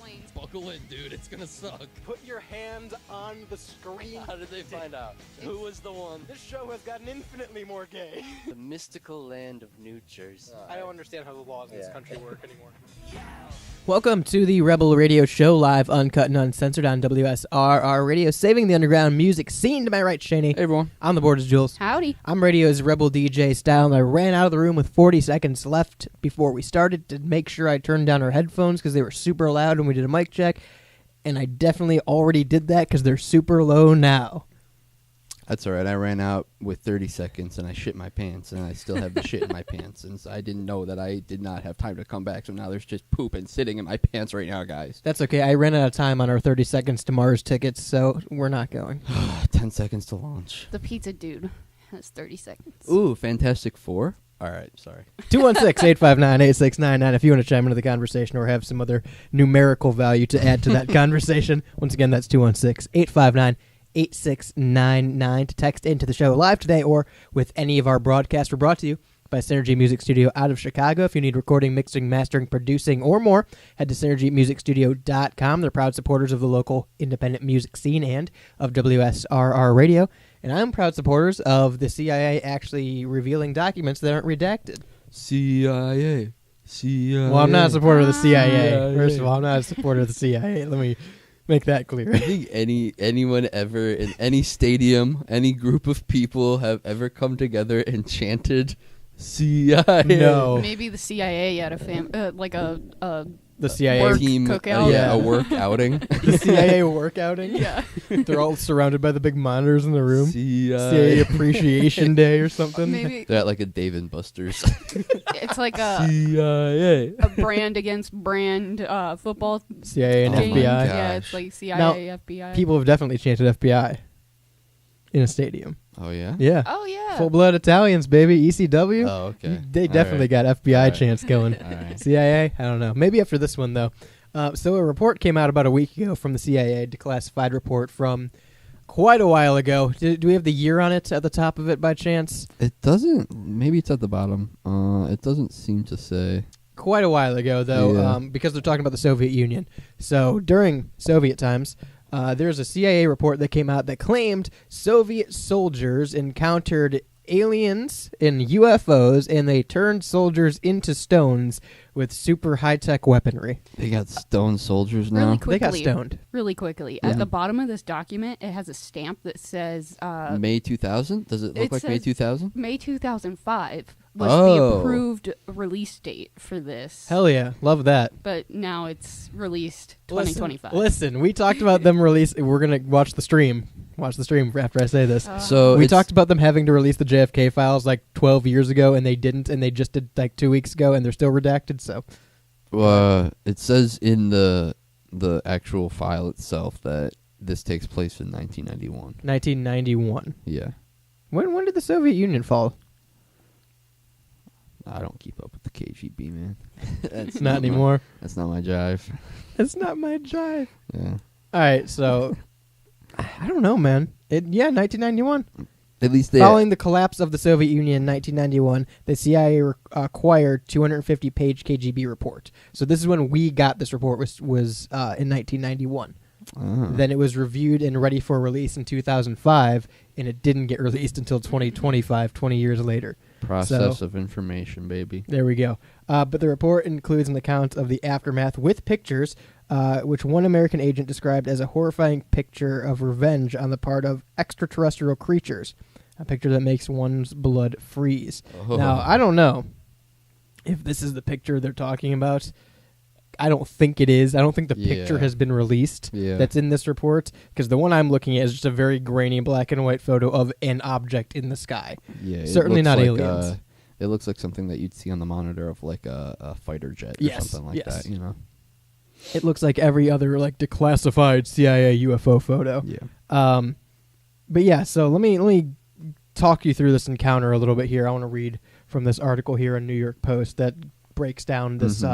explains. Buckle in, dude. It's gonna suck. Put your hand on the screen. How did they find out? Who was the one? This show has gotten infinitely more gay. The mystical land of New Jersey. I don't understand how the laws in this country work anymore. Welcome to the Rebel Radio Show, live, uncut, and uncensored on WSRR Radio, saving the underground music scene. To my right, Shani. Hey, everyone. On the board is Jules. Howdy. I'm radio's Rebel DJ Style, and I ran out of the room with 40 seconds left before we started to make sure I turned down our headphones because they were super loud when we did a mic check, and I definitely already did that because they're super low now. That's all right. I ran out with 30 seconds, and I shit my pants, and I still have the shit in my pants. And so I didn't know that I did not have time to come back, so now there's just poop and sitting in my pants right now, guys. That's okay. I ran out of time on our 30 seconds to Mars tickets, so we're not going. 10 seconds to launch. The pizza dude has 30 seconds. Ooh, Fantastic Four? All right, sorry. 216-859-8699 if you want to chime into the conversation or have some other numerical value to add to that conversation. Once again, that's 216-859-8699 to text into the show live today or with any of our broadcasts. We're brought to you by Synergy Music Studio out of Chicago. If you need recording, mixing, mastering, producing, or more, head to synergymusicstudio.com. They're proud supporters of the local independent music scene and of WSRR Radio. And I'm proud supporters of the CIA actually revealing documents that aren't redacted. CIA. Well, I'm not a supporter of the CIA. First of all, I'm not a supporter of the CIA. Let me make that clear. I think anyone ever in any stadium, any group of people have ever come together and chanted CIA. No. Maybe the CIA had a The CIA work Team, cookout. a work outing. The CIA workouting. Yeah. They're all surrounded by the big monitors in the room. CIA CIA. Appreciation Day or something. Maybe They're at like a Dave and Buster's. it's like a CIA. brand against brand football CIA and Oh my game. FBI. God. Yeah, it's like CIA, Now, FBI. People have definitely chanted FBI in a stadium. Oh, yeah? Yeah. Oh, yeah. Full-blood Italians, baby. ECW. Oh, okay. They definitely got FBI All right. chants going. All right. CIA? I don't know. Maybe after this one, though. So a report came out about a week ago from the CIA, a declassified report from quite a while ago. Do we have the year on it at the top of it by chance? It doesn't. Maybe it's at the bottom. It doesn't seem to say. Quite a while ago, though, Yeah. because they're talking about the Soviet Union. So during Soviet times, there's a CIA report that came out that claimed Soviet soldiers encountered aliens in UFOs, and they turned soldiers into stones with super high-tech weaponry. They got stone soldiers now. Really They got quickly. stoned. Really quickly. Yeah. At the bottom of this document, it has a stamp that says May 2000? Does it look it like May says- 2000? May 2005 was Oh. the approved release date for this. Hell yeah. Love that. But now it's released 2025. Listen, we talked about them release. We're going to watch the stream. Watch the stream after I say this. So We it's- talked about them having to release the JFK files like 12 years ago, and they didn't, and they just did like 2 weeks ago, and they're still redacted, so. It says in the actual file itself that this takes place in 1991. 1991. Yeah. When did the Soviet Union fall? I don't keep up with the KGB, man. That's Not my- anymore. That's not my jive. It's not my jive. Yeah. All right, so I don't know, man. 1991. At least they. Following the collapse of the Soviet Union in 1991, the CIA acquired 250-page KGB report. So this is when we got this report was in 1991. Then it was reviewed and ready for release in 2005, and it didn't get released until 2025, 20 years later. Process So- of information, baby. There we go. But the report includes an account of the aftermath with pictures, which one American agent described as a horrifying picture of revenge on the part of extraterrestrial creatures, a picture that makes one's blood freeze. Oh. Now, I don't know if this is the picture they're talking about. I don't think it is. I don't think the picture Yeah. has been released Yeah. that's in this report, because the one I'm looking at is just a very grainy black and white photo of an object in the sky. Yeah. it Certainly looks not like, aliens. It looks like something that you'd see on the monitor of like a fighter jet or Yes, something like yes. that, you know? It looks like every other like declassified CIA UFO photo. Yeah. But yeah, so let me talk you through this encounter a little bit here. I want to read from this article here in New York Post that breaks down this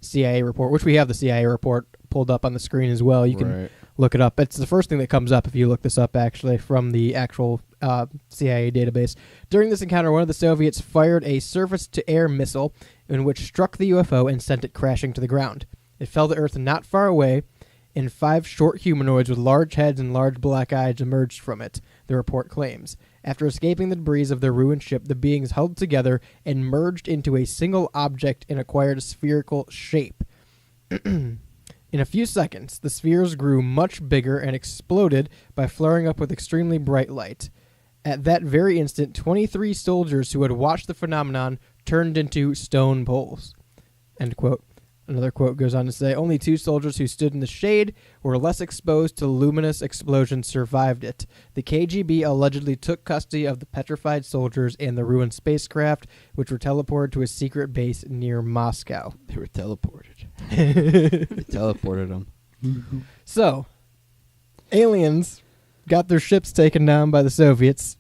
CIA report, which we have the CIA report pulled up on the screen as well. You can Right. look it up. It's the first thing that comes up if you look this up, actually, from the actual CIA database. During this encounter, one of the Soviets fired a surface-to-air missile in which struck the UFO and sent it crashing to the ground. It fell to Earth not far away, and 5 short humanoids with large heads and large black eyes emerged from it, the report claims. After escaping the debris of their ruined ship, the beings held together and merged into a single object and acquired a spherical shape. In a few seconds, the spheres grew much bigger and exploded by flaring up with extremely bright light. At that very instant, 23 soldiers who had watched the phenomenon turned into stone poles. End quote. Another quote goes on to say, only 2 soldiers who stood in the shade were less exposed to luminous explosions survived it. The KGB allegedly took custody of the petrified soldiers and the ruined spacecraft, which were teleported to a secret base near Moscow. They were teleported. They teleported them. So, aliens got their ships taken down by the Soviets,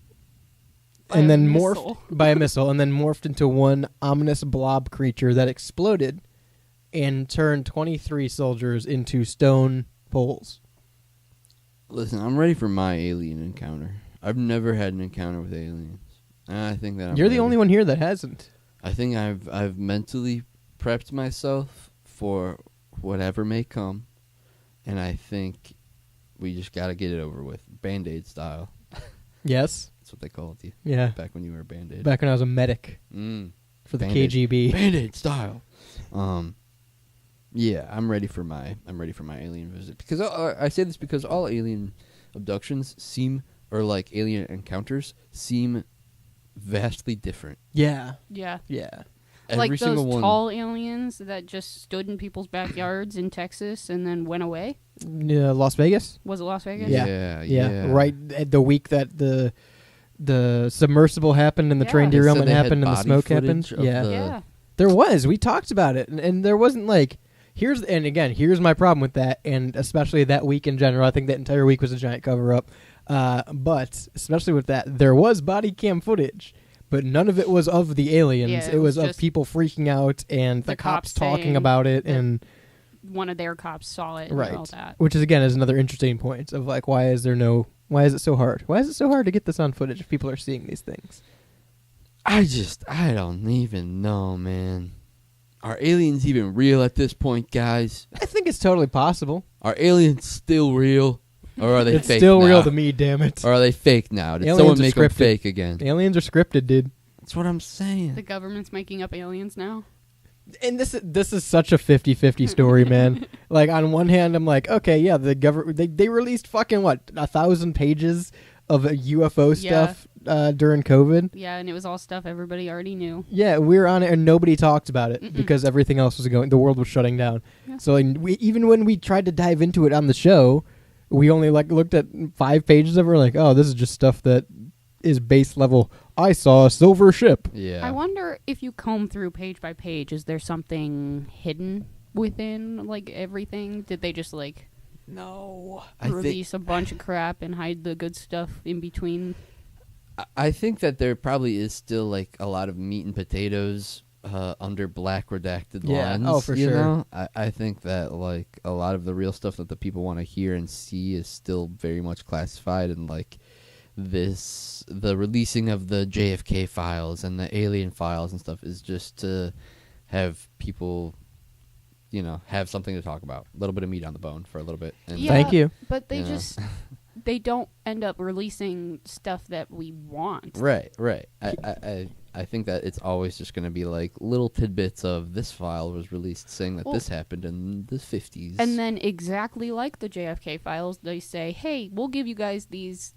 By and a then missile. morphed by a missile, and then morphed into one ominous blob creature that exploded and turned 23 soldiers into stone poles. Listen, I'm ready for my alien encounter. I've never had an encounter with aliens. And I think that You're the only one here that hasn't. I think I've mentally prepped myself for whatever may come, and I think we just got to get it over with, Band-Aid style. Yes. That's what they called you. Yeah. Back when you were a Band-Aid. Back when I was a medic for the Band-Aid. KGB. Band-Aid style. Yeah, I'm ready for my alien visit, because I say this because all alien abductions seem, or like alien encounters seem vastly different. Yeah. Yeah. Yeah. Every Like single those one. tall aliens that just stood in people's backyards in Texas and then went away. Las Vegas? Was it Las Vegas? Yeah. Yeah. Right at the week that the submersible happened and the Yeah. train They said derailment they had happened and the body smoke happened. footage of Yeah. the- Yeah. There was. We talked about it, and there wasn't like here's my problem with that, and especially that week in general. I think that entire week was a giant cover up. But especially with that, there was body cam footage, but none of it was of the aliens. Yeah, it was of just people freaking out and the the cops cops talking saying about it, that and One of their cops saw it and right, all that. which is again is another interesting point of like why is it so hard? Why is it so hard to get this on footage if people are seeing these things? I don't even know, man. Are aliens even real at this point, guys? I think it's totally possible. Are aliens still real, or are they It's fake still now? real to me, damn it. Or are they fake now? Did Aliens someone are make them scripted. fake again? Aliens are scripted, dude. That's what I'm saying. The government's making up aliens now. And this is such a 50-50 story, man. Like on one hand, I'm like, okay, yeah, the government they released fucking 1,000 pages of UFO Yeah. stuff during COVID. Yeah, and it was all stuff everybody already knew. Yeah, we were on it and nobody talked about it Mm-mm. because everything else was going. The world was shutting down. Yeah. So even when we tried to dive into it on the show, we only like looked at 5 pages of it. We're like, oh, this is just stuff that is base level. I saw a silver ship. Yeah. I wonder if you comb through page by page, is there something hidden within like everything? Did they just like No. release a bunch of crap and hide the good stuff in between? I think that there probably is still like a lot of meat and potatoes under black redacted Yeah. lines. Oh, for you sure. know? I think that like a lot of the real stuff that the people want to hear and see is still very much classified, and like the releasing of the JFK files and the alien files and stuff is just to have people, you know, have something to talk about, a little bit of meat on the bone for a little bit. And Yeah. Thank you. But they Yeah. just they don't end up releasing stuff that we want. Right. I think that it's always just going to be like little tidbits of this file was released saying that Well, this happened in the 50s. And then exactly like the JFK files, they say, "Hey, we'll give you guys these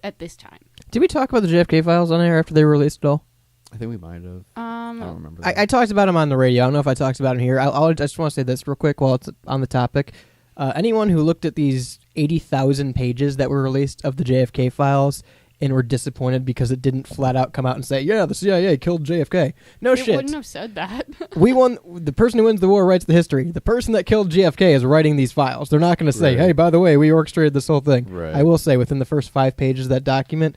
at this time." Did we talk about the JFK files on air after they were released at all? I think we might have. I don't remember. I talked about them on the radio. I don't know if I talked about them here. I just want to say this real quick while it's on the topic. Anyone who looked at these 80,000 pages that were released of the JFK files and were disappointed because it didn't flat out come out and say, yeah, the CIA killed JFK. No It shit. wouldn't have said that. We won. The person who wins the war writes the history. The person that killed JFK is writing these files. They're not going to say, Right. hey, by the way, we orchestrated this whole thing. Right. I will say within the first 5 pages of that document,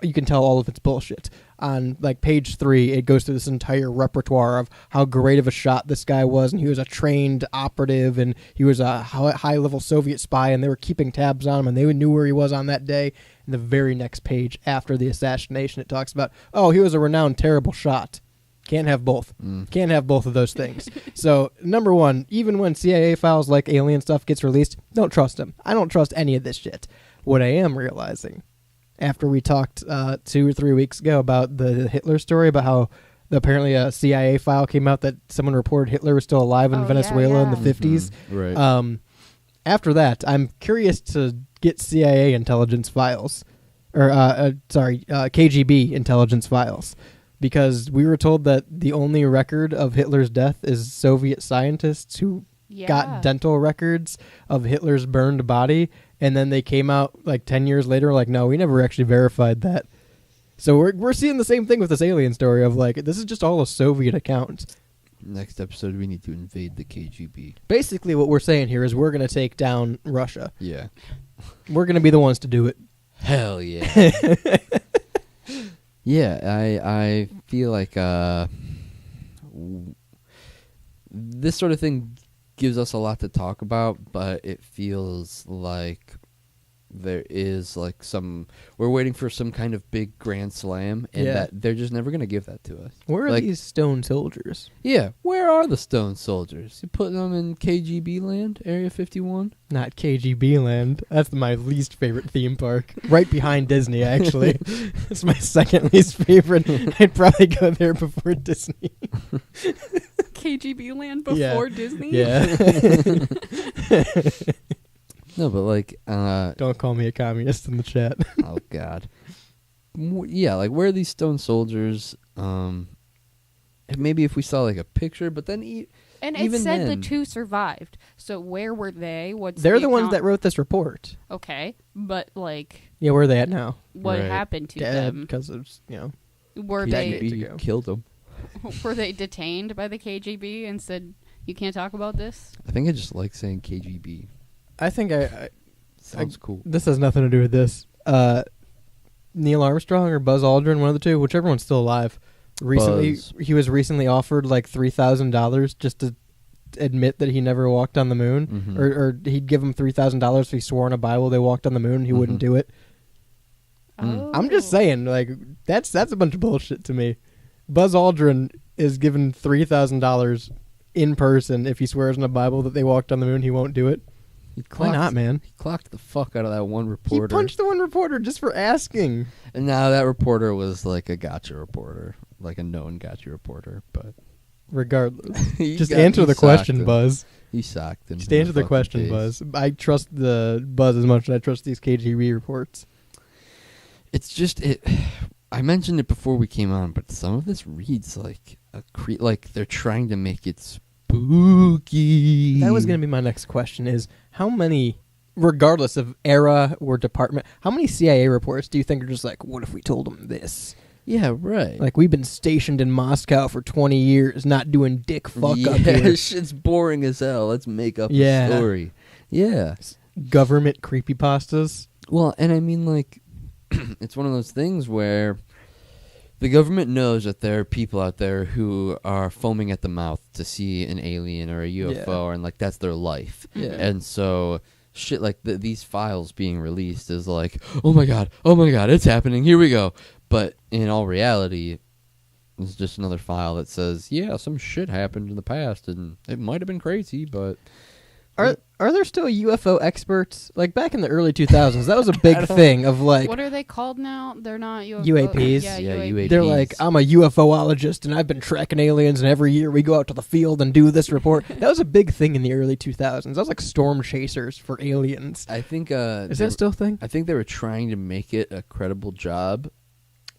you can tell all of it's bullshit. On like page 3, it goes through this entire repertoire of how great of a shot this guy was, and he was a trained operative, and he was a high-level Soviet spy, and they were keeping tabs on him, and they knew where he was on that day. And the very next page after the assassination, it talks about, oh, he was a renowned terrible shot. Can't have both. Mm. Can't have both of those things. So, number one, even when CIA files like alien stuff gets released, don't trust them. I don't trust any of this shit. What I am realizing, after we talked 2 or 3 weeks ago about the Hitler story, about how apparently a CIA file came out that someone reported Hitler was still alive in Oh, Venezuela in the yeah. 50s. Right. After that, I'm curious to get CIA intelligence files, or KGB intelligence files, because we were told that the only record of Hitler's death is Soviet scientists who got dental records of Hitler's burned body, and then they came out like 10 years later like, no, we never actually verified that. So we're seeing the same thing with this alien story of like, this is just all a Soviet account. Next episode, we need to invade the KGB. Basically what we're saying here is we're going to take down Russia. Yeah. We're going to be the ones to do it. Hell yeah. Yeah, I feel like this sort of thing gives us a lot to talk about, but it feels like there is like we're waiting for some kind of big grand slam, and Yeah. that they're just never going to give that to us. Where are Like- these stone soldiers? Yeah, where are the Stone Soldiers? You putting them in KGB land, Area 51? Not KGB land. That's my least favorite theme park. Right behind Disney, actually. It's my second least favorite. I'd probably go there before Disney. KGB land Yeah. before Disney. Yeah. No, but like, Don't call me a communist in the chat. oh god, yeah, like where are these Stone Soldiers? Maybe if we saw like a picture, but then And it even said then- the 2 survived. So where were they? What's They're the ones account- that wrote this report. Okay, but like, Yeah, where are they at now? what Right. happened to Dead them? because of, Were decades they ago. killed them. were they detained by the KGB and said you can't talk about this? I think I just like saying KGB. I think Sounds cool. this has nothing to do with this. Neil Armstrong or Buzz Aldrin, one of the two, whichever one's still alive. Recently, Buzz. he was recently offered like $3,000 just to admit that he never walked on the moon, Mhm. or he'd give him $3,000 if he swore in a Bible they walked on the moon. He wouldn't Mhm. do it. Mm. I'm just saying, like that's a bunch of bullshit to me. Buzz Aldrin is given $3,000 in person if he swears in a Bible that they walked on the moon. He won't do it. Why not, man? He clocked the fuck out of that one He reporter. punched the one reporter just for asking. And now that reporter was like a gotcha reporter, like a known gotcha reporter. But Regardless, he just got- answer he the socked question, him. Buzz. He socked him. Just in answer the fucking question, face. Buzz. I trust the Buzz as much as I trust these KGB reports. It's just it. I mentioned it before we came on, but some of this reads like like they're trying to make it spooky. That was going to be my next question: is how many, regardless of era or department, how many CIA reports do you think are just like, what if we told them this? Yeah, right. Like, we've been stationed in Moscow for 20 years, not doing dick fuck yeah, up here. shit's boring as hell. Let's make up Yeah. a story. Yeah. Government creepypastas. Well, and I mean, like, it's one of those things where the government knows that there are people out there who are foaming at the mouth to see an alien or a UFO, and like that's their life. Yeah. And so shit like these files being released is like, oh my god, it's happening. Here we go. But in all reality, it's just another file that says, yeah, some shit happened in the past, and it might have been crazy, but Are there still UFO experts? Like, back in the early 2000s, that was a big thing of, like, What are they called now? They're not UFO. UAPs? Yeah, Yeah, UAPs. they're like, I'm a UFOologist, and I've been tracking aliens, and every year we go out to the field and do this report. That was a big thing in the early 2000s. That was like storm chasers for aliens. I think Is that still a thing? I think they were trying to make it a credible job.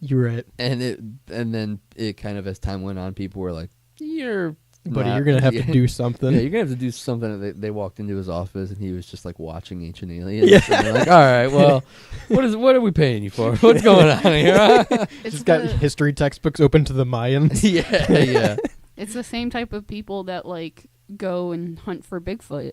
You're right. And then it kind of, as time went on, people were like, Buddy, you're going to have to do something. Yeah, you're going to have to do something. They walked into his office, and he was just, like, watching Ancient Aliens. Yeah. And they're like, all right, well, what are we paying you for? What's going on here? It's Just got the- history textbooks open to the Mayans. yeah. It's the same type of people that like go and hunt for Bigfoot.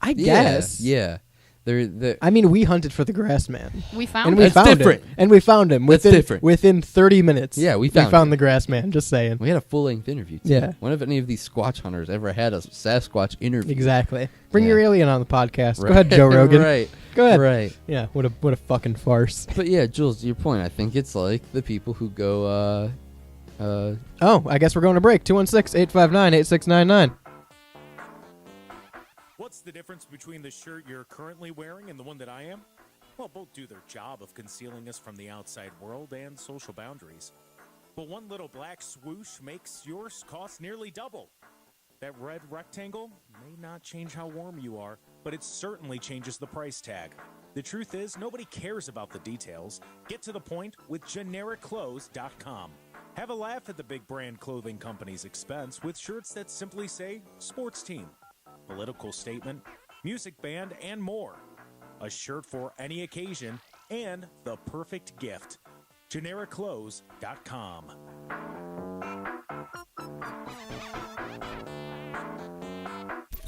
I guess. Yeah. They're I mean, we hunted for the grass man. We found And we That's found different. him. And we found him That's within different. within 30 minutes. Yeah, we found him. the grass man, just saying. We had a full-length interview, too. Yeah. When have any of these Squatch hunters ever had a Sasquatch interview? Exactly. Bring Yeah. your alien on the podcast. Right. Go ahead, Joe Rogan. Right. Go ahead. Right. Yeah, what a fucking farce. But yeah, Jules, to your point, I think it's like the people who go Oh, I guess we're going to break. 216-859-8699. What's the difference between the shirt you're currently wearing and the one that I am? Well, both do their job of concealing us from the outside world and social boundaries. But one little black swoosh makes yours cost nearly double. That red rectangle may not change how warm you are, but it certainly changes the price tag. The truth is, nobody cares about the details. Get to the point with GenericClothes.com. Have a laugh at the big brand clothing company's expense with shirts that simply say sports team, political statement, music band, and more. A shirt for any occasion and the perfect gift. GenericClothes.com.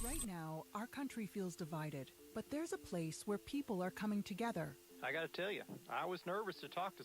Right now, our country feels divided, but there's a place where people are coming together. I gotta tell you, I was nervous to talk to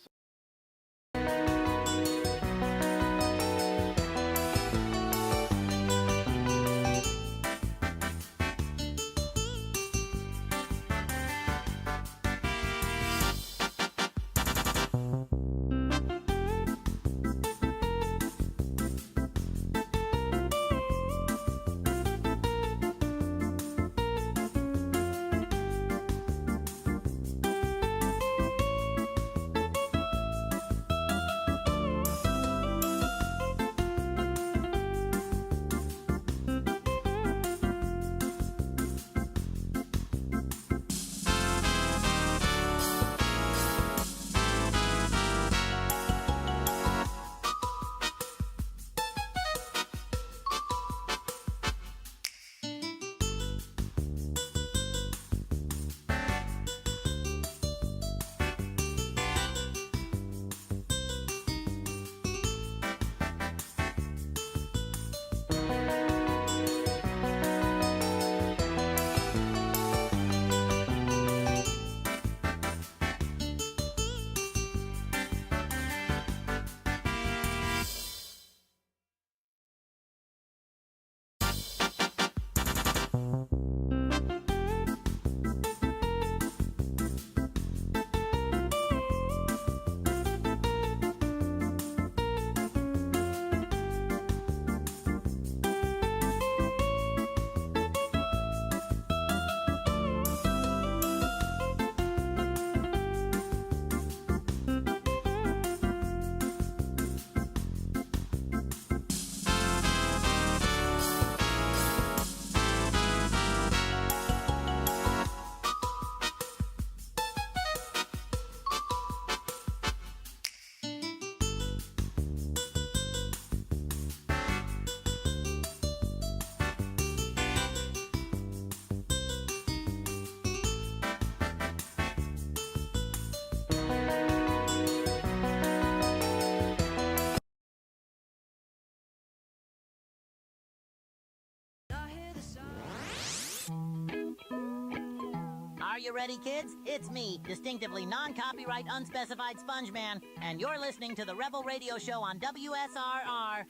Are you ready, kids? It's me, distinctively non-copyright, unspecified Sponge Man, and you're listening to the Rebel Radio Show on WSRR.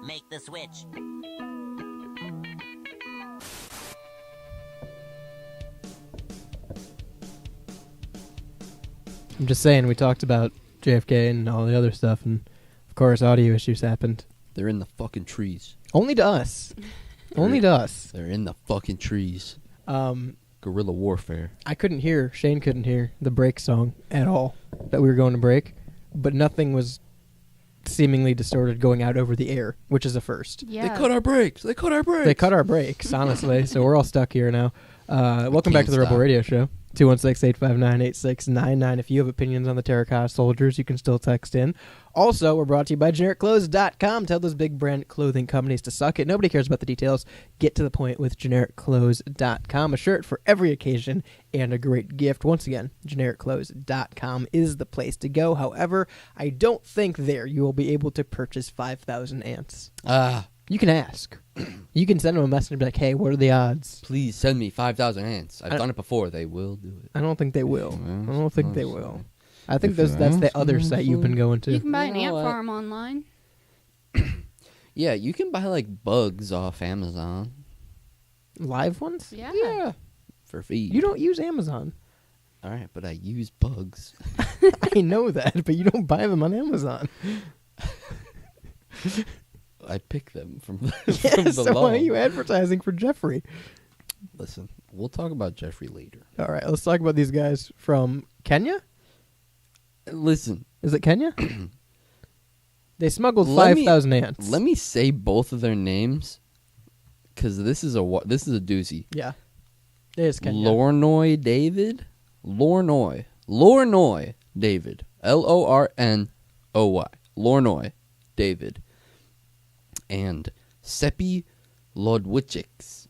Make the switch. I'm just saying, we talked about JFK and all the other stuff, and of course, audio issues happened. They're in the fucking trees. Only to us. Only to us. They're in the fucking trees. Guerrilla warfare. I couldn't hear, Shane couldn't hear the break song at all that we were going to break, but nothing was seemingly distorted going out over the air, which is a first. Yeah. They cut our brakes. They cut our brakes. They cut our brakes, honestly, so we're all stuck here now. Welcome back to the can't Rebel stop. Radio Show. 216-859-8699. If you have opinions on the Terracotta Soldiers, you can still text in. Also, we're brought to you by GenericClothes.com. Tell those big brand clothing companies to suck it. Nobody cares about the details. Get to the point with GenericClothes.com. A shirt for every occasion and a great gift. Once again, GenericClothes.com is the place to go. However, I don't think there you will be able to purchase 5,000 ants. You can ask. You can send them a message and be like, hey, what are the odds? Please send me 5,000 ants. I've done it before. They will do it. I don't think they will. Yeah, I don't think they honestly. will. I think If you that's the ask other me, site you've been going You to. can buy an You know ant what? farm online. Yeah, you can buy like bugs off Amazon Live ones? Yeah. for feed. You don't use Amazon. All right, but I use bugs. I know that, but you don't buy them on Amazon. I pick them from, Yeah, from so below. why are you advertising for Jeffrey? Listen, we'll talk about Jeffrey later. All right, let's talk about these guys from Kenya. Listen, Is it Kenya? They smuggled Let me- 5,000 ants. let me say both of their names, because this is a doozy. Yeah. It is Kenya. Lornoy David, Lornoy David, Lornoy, Lornoy David, and Seppi Lodwichix.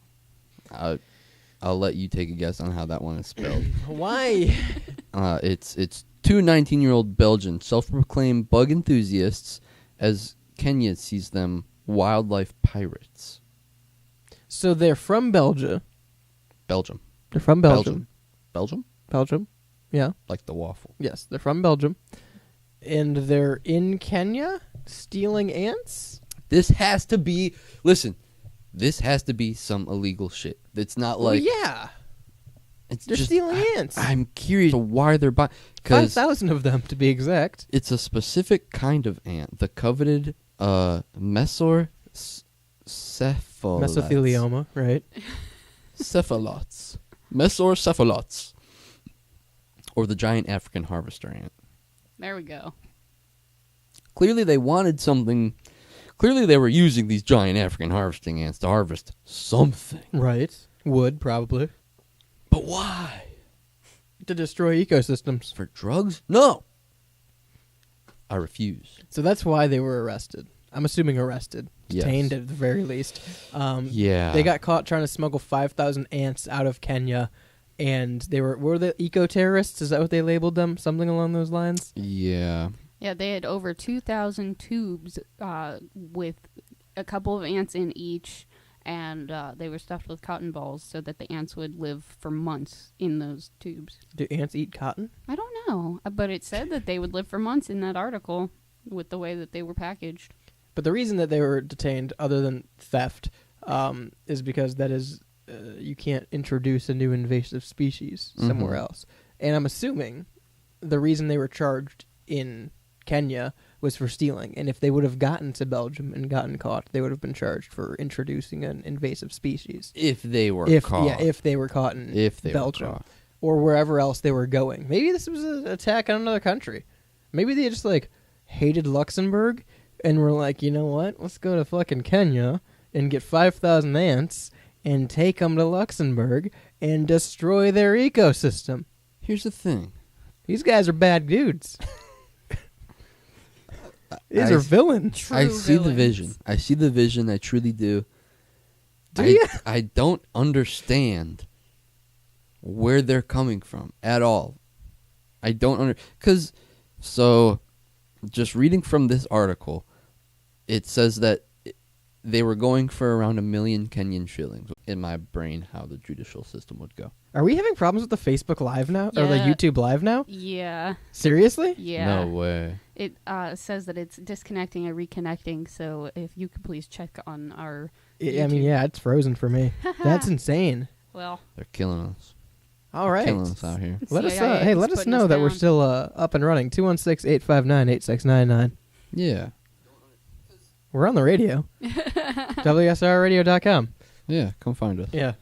I'll let you take a guess on how that one is spelled. Why? It's two 19-year-old Belgian self-proclaimed bug enthusiasts, as Kenya sees them, wildlife pirates. So they're from Belgium. Belgium. They're from Belgium. Belgium? Belgium. Yeah. Like the waffle. Yes, they're from Belgium. And they're in Kenya stealing ants? This has to be... Listen, this has to be some illegal shit. It's not like... Well, yeah. It's They're just, stealing ants. I'm curious why they're buying... Because 5,000 of them, to be exact. it's a specific kind of ant. The coveted Mesothelioma. Mesothelioma, right? Cephalots. Mesocephalots. Or the giant African harvester ant. There we go. Clearly they wanted something. Clearly they were using these giant African harvesting ants to harvest something. Right. Would, probably. But why? To destroy ecosystems. For drugs? No. I refuse. So that's why they were arrested. I'm assuming arrested. Yes. Detained at the very least. Yeah. They got caught trying to smuggle 5,000 ants out of Kenya. And they were they eco-terrorists? Is that what they labeled them? Something along those lines? Yeah. Yeah, they had over 2,000 tubes with a couple of ants in each, and they were stuffed with cotton balls so that the ants would live for months in those tubes. Do ants eat cotton? I don't know, but it said that they would live for months in that article with the way that they were packaged. But the reason that they were detained, other than theft, is because that is you can't introduce a new invasive species somewhere else. And I'm assuming the reason they were charged in Kenya was for stealing. And if they would have gotten to Belgium and gotten caught, they would have been charged for introducing an invasive species. If they were caught. Yeah, if they were caught in If they were Belgium caught. or wherever else they were going. Maybe this was an attack on another country. Maybe they just hated Luxembourg and were like, you know what? Let's go to fucking Kenya and get 5,000 ants and take them to Luxembourg and destroy their ecosystem. Here's the thing. These guys are bad dudes. These are villains. I see the vision. I see the vision. I truly do. Do ya? I don't understand where they're coming from at all. I don't because so just reading from this article, it says that they were going for around 1 million Kenyan shillings. In my brain, how the judicial system would go. Are we having problems with the Facebook Live now? Or the Yeah. YouTube Live now? Yeah. Seriously? Yeah. No way. It says that it's disconnecting and reconnecting, so if you could please check on our I mean, YouTube. yeah, it's frozen for me. That's insane. Well, They're killing us. All right. Killing us out here. Let us CIA hey, is let us putting know us that we're down. still up and running. 216-859-8699. Yeah. We're on the radio. WSRradio.com. Yeah, come find us. Yeah.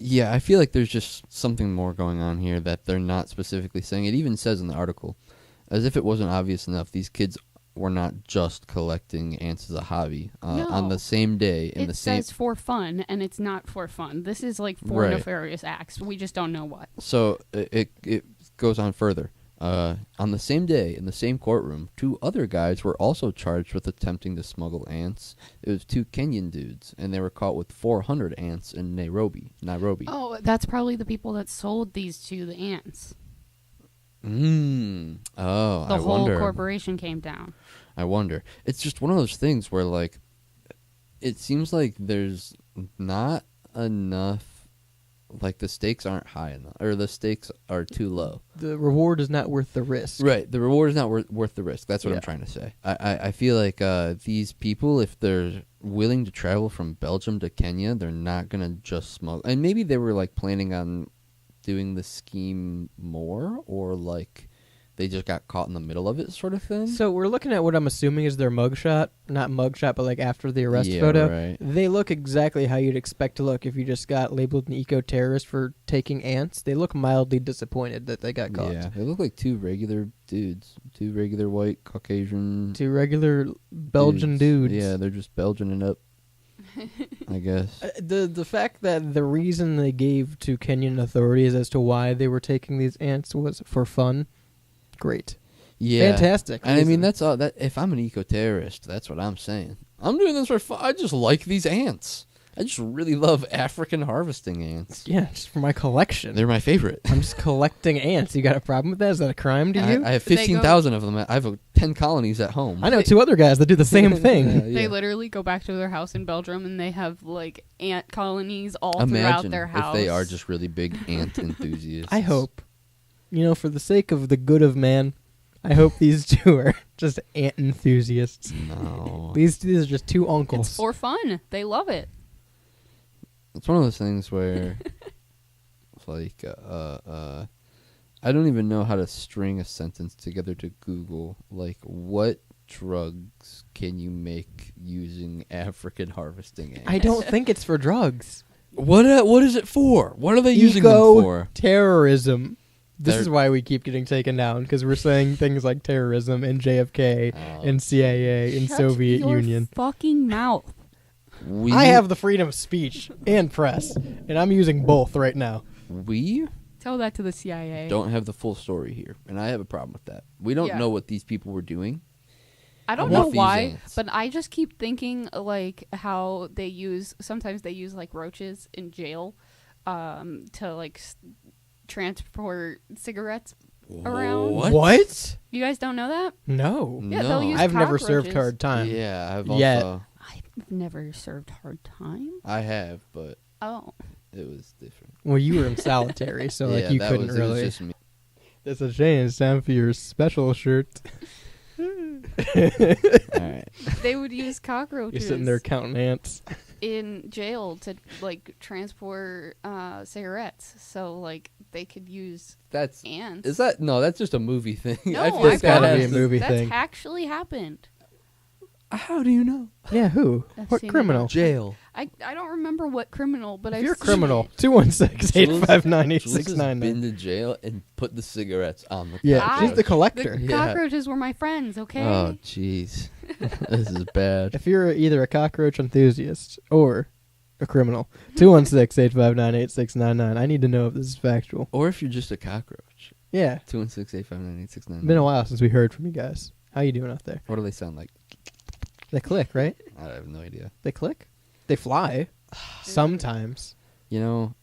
Yeah, I feel like there's just something more going on here that they're not specifically saying. It even says in the article, as if it wasn't obvious enough, these kids were not just collecting ants as a hobby. On No. the same day, in it the same... says for fun, and it's not for fun. This is like for Right. nefarious acts. We just don't know what. So it goes on further. On the same day, in the same courtroom, 2 other guys were also charged with attempting to smuggle ants. It was 2 Kenyan dudes, and they were caught with 400 ants in Nairobi. Oh, that's probably the people that sold these to the ants. Oh, The I whole wonder. corporation came down. I wonder. It's just one of those things where, it seems like there's not enough. The stakes aren't high enough, or the stakes are too low. The reward is not worth the risk. Right, the reward is not worth the risk. That's what Yeah. I'm trying to say. I feel like these people, if they're willing to travel from Belgium to Kenya, they're not gonna just smuggle. And maybe they were planning on doing the scheme more, or they just got caught in the middle of it, sort of thing. So we're looking at what I'm assuming is their mugshot, not mugshot, but like after the arrest Yeah, photo. right. They look exactly how you'd expect to look if you just got labeled an eco-terrorist for taking ants. They look mildly disappointed that they got caught. Yeah, they look like two regular dudes, two regular white Caucasian Two regular Belgian dudes. Yeah, they're just Belgianing up, I guess. The fact that the reason they gave to Kenyan authorities as to why they were taking these ants was for fun, great. Yeah, Fantastic. And I mean, reason. that's all. That if I'm an eco-terrorist, that's what I'm saying. I'm doing this for fun. I just like these ants. I just really love African harvesting ants. Yeah, just for my collection. They're my favorite. I'm just collecting ants. You got a problem with that? Is that a crime to you? I have They go- 15,000 of them. I have 10 colonies at home. I know two other guys that do the same thing. They literally go back to their house in Belgium and they have like ant colonies all throughout Imagine their house. if they are just really big ant enthusiasts. I hope, for the sake of the good of man, I hope these two are just ant enthusiasts. No. These are just two uncles. It's for fun. They love it. It's one of those things where, like, I don't even know how to string a sentence together to Google. Like, what drugs can you make using African harvesting ants? I don't think it's for drugs. What is it for? What are they using them for? Terrorism. This They're- is why we keep getting taken down, because we're saying things like terrorism and JFK Oh. and CIA and Shut Soviet your Union. fucking mouth. I have the freedom of speech and press, and I'm using both right now. We Tell that to the CIA. don't have the full story here, and I have a problem with that. We don't Yeah. know what these people were doing. I don't I know want these why, ants. but I just keep thinking like how sometimes they use like roaches in jail to like transport cigarettes around. What? You guys don't know that? No. Yeah, they'll use I've never served cockroaches. hard time. Yeah, I've Yet. also I've never served hard time. I have, but Oh. it was different. Well, you were in solitary, so like Yeah, you that couldn't was, it was really. just me. That's a shame. It's time for your special shirt. All right. They would use cockroaches You're sitting there counting ants. in jail to like transport cigarettes, so like they could use That's ants. is that no? That's just a movie thing. No, I feel I like that gotta be has a to- movie That's thing. actually happened. How do you know? Yeah, who? I've What seen it. criminal? Jail. I don't remember what criminal, but If I've you're a seen criminal, it. 216-859-8699. Jules has been to jail and put the cigarettes on the Yeah, I- she's the The collector. Yeah. cockroaches were my friends. Okay. Oh, jeez. This is bad. If you're either a cockroach enthusiast or a criminal, 216-859-8699. I need to know if this is factual. Or if you're just a cockroach. Yeah, 216-859-8699. been a while since we heard from you guys. How you doing out there? What do they sound like? They click, right? I have no idea. They click. They fly. Sometimes. You know,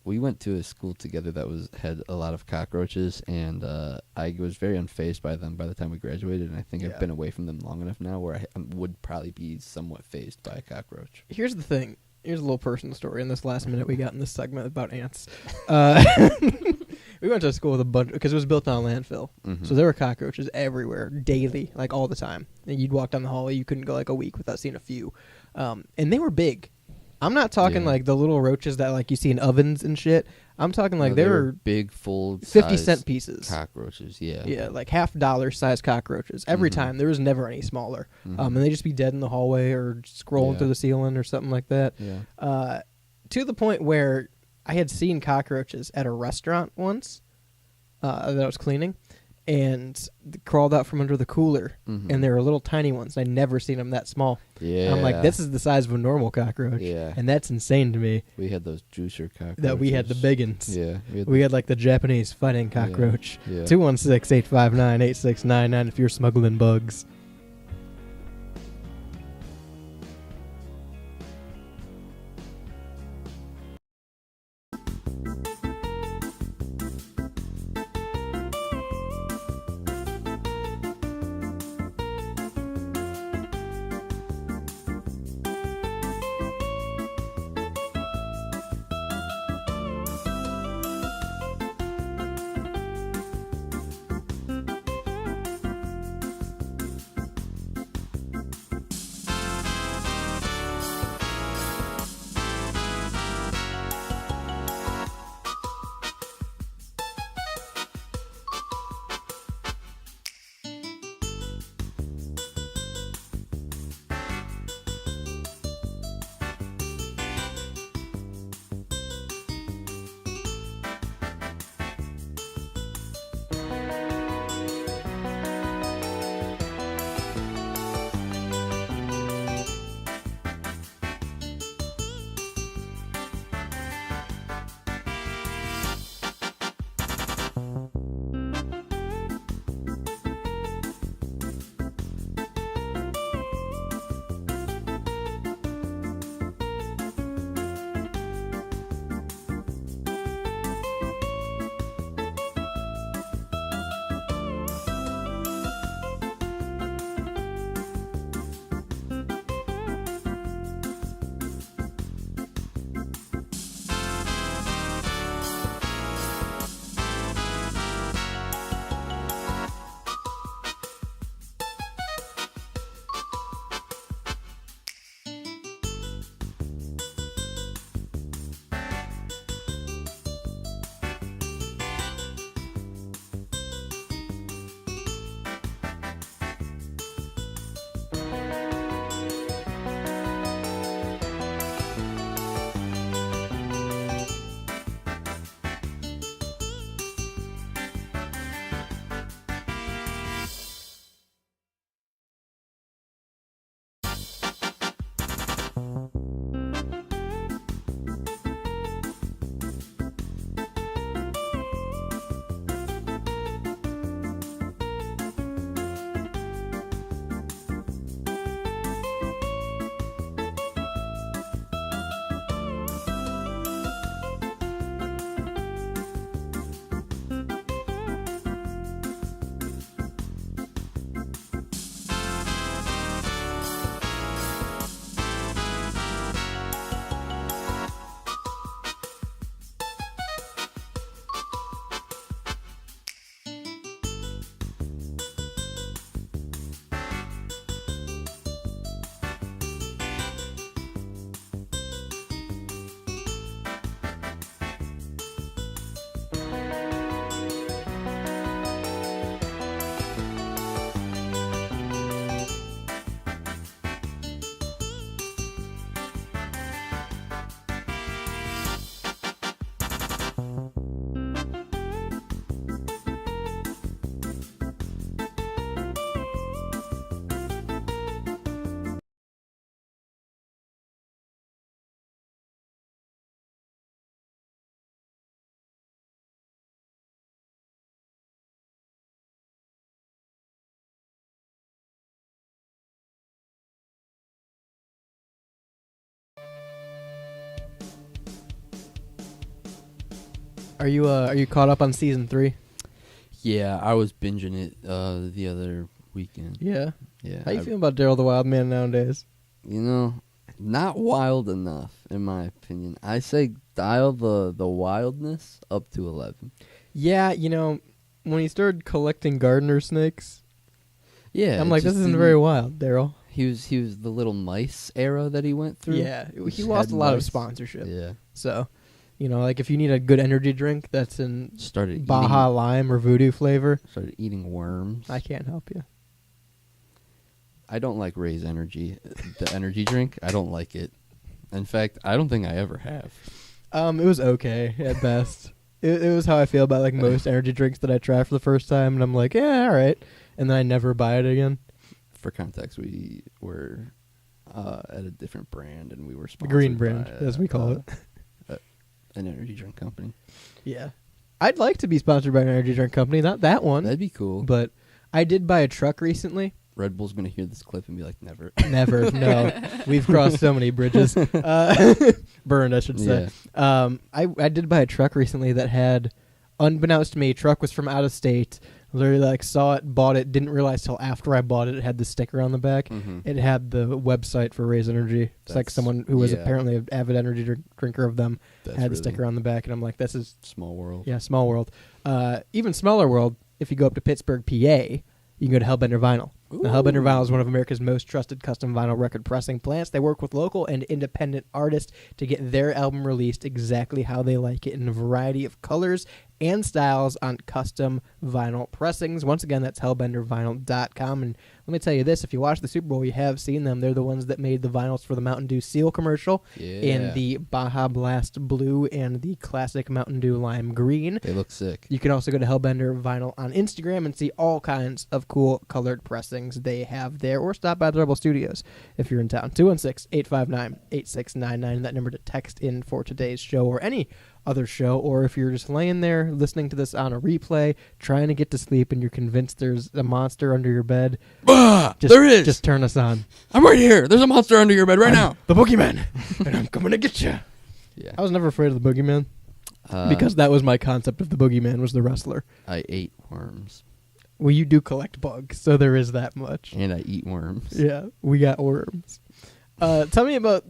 we went to a school together that had a lot of cockroaches, and I was very unfazed by them by the time we graduated, and I think Yeah. I've been away from them long enough now where I would probably be somewhat fazed by a cockroach. Here's the thing. Here's a little personal story in this last minute we got in this segment about ants. We went to a school with a bunch, because it was built on a landfill. Mhm. So there were cockroaches everywhere, daily, like all the time. And you'd walk down the hallway, you couldn't go like a week without seeing a few. And they were big. I'm not talking Yeah. like the little roaches that like you see in ovens and shit. I'm talking like No, they they were big, full 50-cent pieces. cockroaches. Yeah. Yeah, like $half size cockroaches. Every Mhm. time. There was never any smaller. Mhm. And they'd just be dead in the hallway or scrolling Yeah. through the ceiling or something like that. Yeah. To the point where I had seen cockroaches at a restaurant once that I was cleaning, and they crawled out from under the cooler, Mhm. and they were little tiny ones. I'd never seen them that small. Yeah. And I'm like, this is the size of a normal cockroach. Yeah. And that's insane to me We had those juicer cockroaches. that we had the big ones. Yeah. We had like the Japanese fighting cockroach. Yeah. 216-859-8699 if you're smuggling bugs. Are you caught up on season 3? Yeah, I was binging it the other weekend. Yeah. Yeah. How you feeling about Daryl the Wild Man nowadays? You know, not wild enough, in my opinion. I say dial the wildness up to 11. Yeah, you know, when he started collecting gardener snakes, Yeah. I'm like, this isn't very wild, Daryl. He was the little mice era that he went through. Yeah, which he lost had a lot of mice. sponsorship. Yeah. So, you know, like if you need a good energy drink that's in Started Baja Lime or Voodoo flavor, started eating worms. I can't help you. I don't like Ray's Energy, the energy drink. I don't like it. In fact, I don't think I ever have. It was okay at best. It was how I feel about like most energy drinks that I try for the first time, and I'm like, yeah, all right, and then I never buy it again. For context, we were at a different brand, and we were The sponsored green brand, by, as we call it. an energy drink company. Yeah, I'd like to be sponsored by an energy drink company, not that one, That'd be cool. but I did buy a truck recently. Red Bull's gonna hear this clip and be like, "Never." Never, no. We've crossed so many bridges. Burned, I should say. I did buy a truck recently that had, unbeknownst to me, truck was from out of state. Literally, like, saw it, bought it, didn't realize till after I bought it, it had the sticker on the back. Mhm. It had the website for Raise Energy. It's like That's- someone who was yeah. apparently an avid energy drinker of them That's had the really sticker on the back, and I'm like, this is, Small world. yeah, small world. Even smaller world, if you go up to Pittsburgh, PA, you can go to Hellbender Vinyl. Now, Hellbender Vinyl is one of America's most trusted custom vinyl record pressing plants. They work with local and independent artists to get their album released exactly how they like it in a variety of colors and styles on custom vinyl pressings. Once again, that's hellbendervinyl.com. And let me tell you this, if you watch the Super Bowl, you have seen them. They're the ones that made the vinyls for the Mountain Dew Seal commercial in the Baja Blast Blue and the classic Mountain Dew Lime Green. They look sick. You can also go to Hellbender Vinyl on Instagram and see all kinds of cool colored pressings they have there, or stop by the Rebel Studios if you're in town. 216-859-8699, that number to text in for today's show or any other show, or if you're just laying there listening to this on a replay, trying to get to sleep and you're convinced there's a monster under your bed, There is. just turn us on. I'm right here. There's a monster under your bed right now. The Boogeyman, and I'm coming to get you. Yeah. I was never afraid of the Boogeyman because that was my concept of the Boogeyman, was the wrestler. I ate worms Well, you do collect bugs, so there is that much. and I eat worms. Yeah, we got worms. Tell me about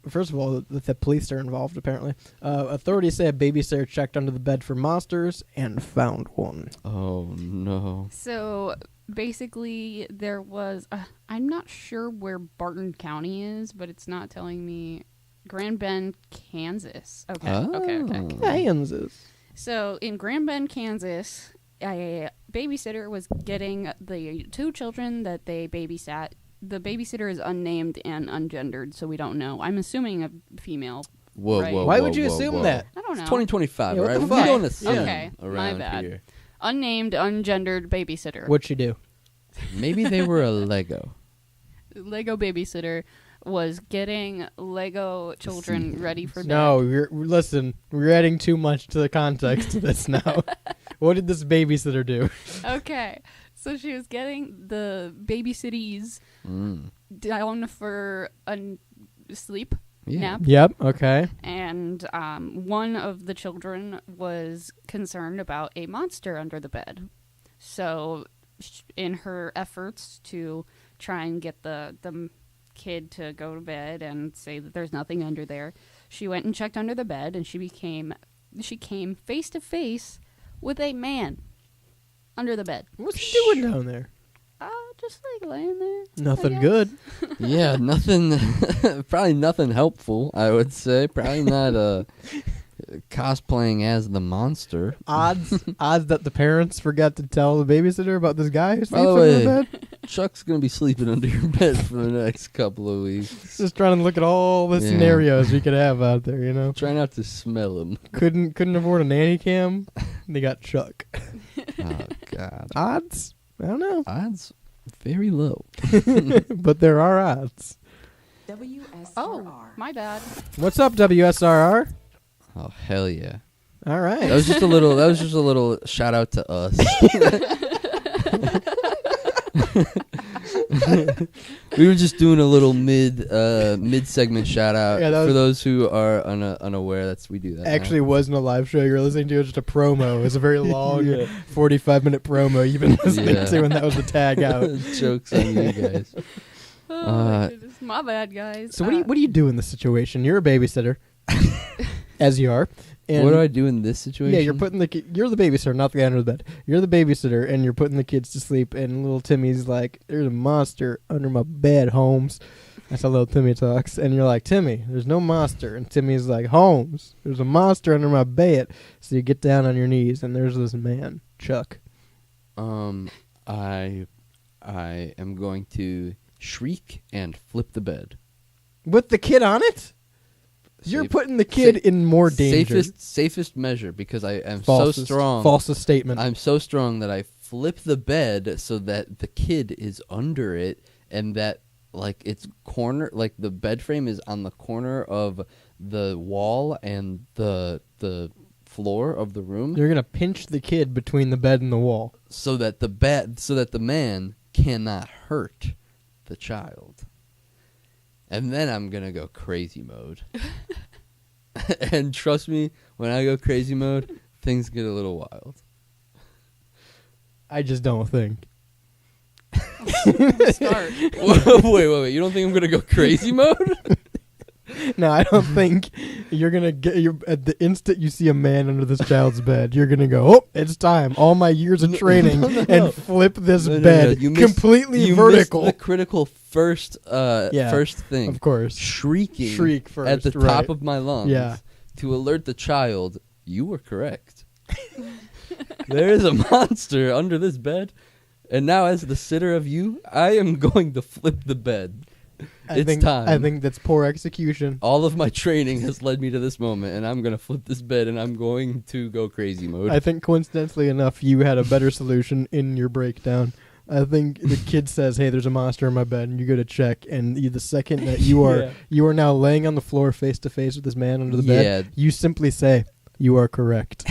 first of all, the police are involved, apparently. Authorities say a babysitter checked under the bed for monsters and found one. Oh no. So basically, there was. I'm not sure where Barton County is, but it's not telling me. Grand Bend, Kansas. Okay. Okay. Oh. Kansas. So in Grand Bend, Kansas, a babysitter was getting the two children that they babysat. The babysitter is unnamed and ungendered, so we don't know. I'm assuming a female. Whoa, Right. whoa, Why whoa, would you whoa, assume whoa. that? I don't know. It's 2025, Yeah, what right? the We fuck? don't assume Okay, my around bad. here. Unnamed, ungendered babysitter. What'd she do? Maybe they were a Lego. Lego babysitter was getting Lego children ready for bed. No, listen, we're adding too much to the context to this now. What did this babysitter do? Okay. So she was getting the babysitties down for a sleep Yeah. nap. Yep, okay. And one of the children was concerned about a monster under the bed. So in her efforts to try and get the kid to go to bed and say that there's nothing under there, she went and checked under the bed, and she came face to face with a man under the bed. What's she doing down there? Just like laying there. Nothing guess. good. Yeah, nothing. Probably nothing helpful. I would say. Probably not cosplaying as the monster. Odds that the parents forgot to tell the babysitter about this guy who sleeps By the under way, the bed. Chuck's gonna be sleeping under your bed for the next couple of weeks. Just trying to look at all the Yeah. scenarios we could have out there, you know. Try not to smell him. Couldn't afford a nanny cam. They got Chuck. Oh God. Odds? I don't know. Odds very low. But there are odds. WSRR. Oh, my bad. What's up, WSRR? Oh hell yeah. All right. That was just a little shout out to us. We were just doing a little mid segment shout out Yeah, that for was- those who are unaware. We do that. now. Actually, wasn't a live show you're listening to. It was just a promo. It was a very long 45-minute promo you've been listening Yeah. to, and that was the tag out. Jokes on you guys. Oh, my goodness. My bad, guys. So what do you do in this situation? You're a babysitter, as you are. And What do I do in this situation? Yeah, you're putting you're the babysitter, not the guy under the bed. You're the babysitter, and you're putting the kids to sleep. And little Timmy's like, "There's a monster under my bed, Holmes." That's how little Timmy talks. And you're like, "Timmy, there's no monster." And Timmy's like, "Holmes, there's a monster under my bed." So you get down on your knees, and there's this man, Chuck. I am going to shriek and flip the bed. With the kid on it? You're Safe- putting the kid in more danger. Safest measure because I am Falsest- so strong. Falsest statement. I'm so strong that I flip the bed so that the kid is under it, and that like it's corner, like the bed frame is on the corner of the wall and the floor of the room, You're gonna pinch the kid between the bed and the wall. so that the man cannot hurt the child. And then I'm gonna go crazy mode. And trust me, when I go crazy mode, things get a little wild. I just don't think. Start. Wait. You don't think I'm gonna go crazy mode? No, I don't think you're gonna get. At the instant you see a man under this child's bed, you're gonna go, "Oh, it's time! All my years of training no. and flip this No, bed you missed- completely you vertical." missed the critical first thing. Of course, Shrieking shriek first at the right. top of my lungs. Yeah. To alert the child, you were correct. There is a monster under this bed, and now as the sitter of you, I am going to flip the bed. It's time. I think that's poor execution. All of my training has led me to this moment, and I'm going to flip this bed, and I'm going to go crazy mode. I think coincidentally enough, you had a better solution in your breakdown. I think the kid says, "Hey, there's a monster in my bed," and you go to check, and the second that you are Yeah. you are now laying on the floor face to face with this man under the bed, Yeah. you simply say, "You are correct,"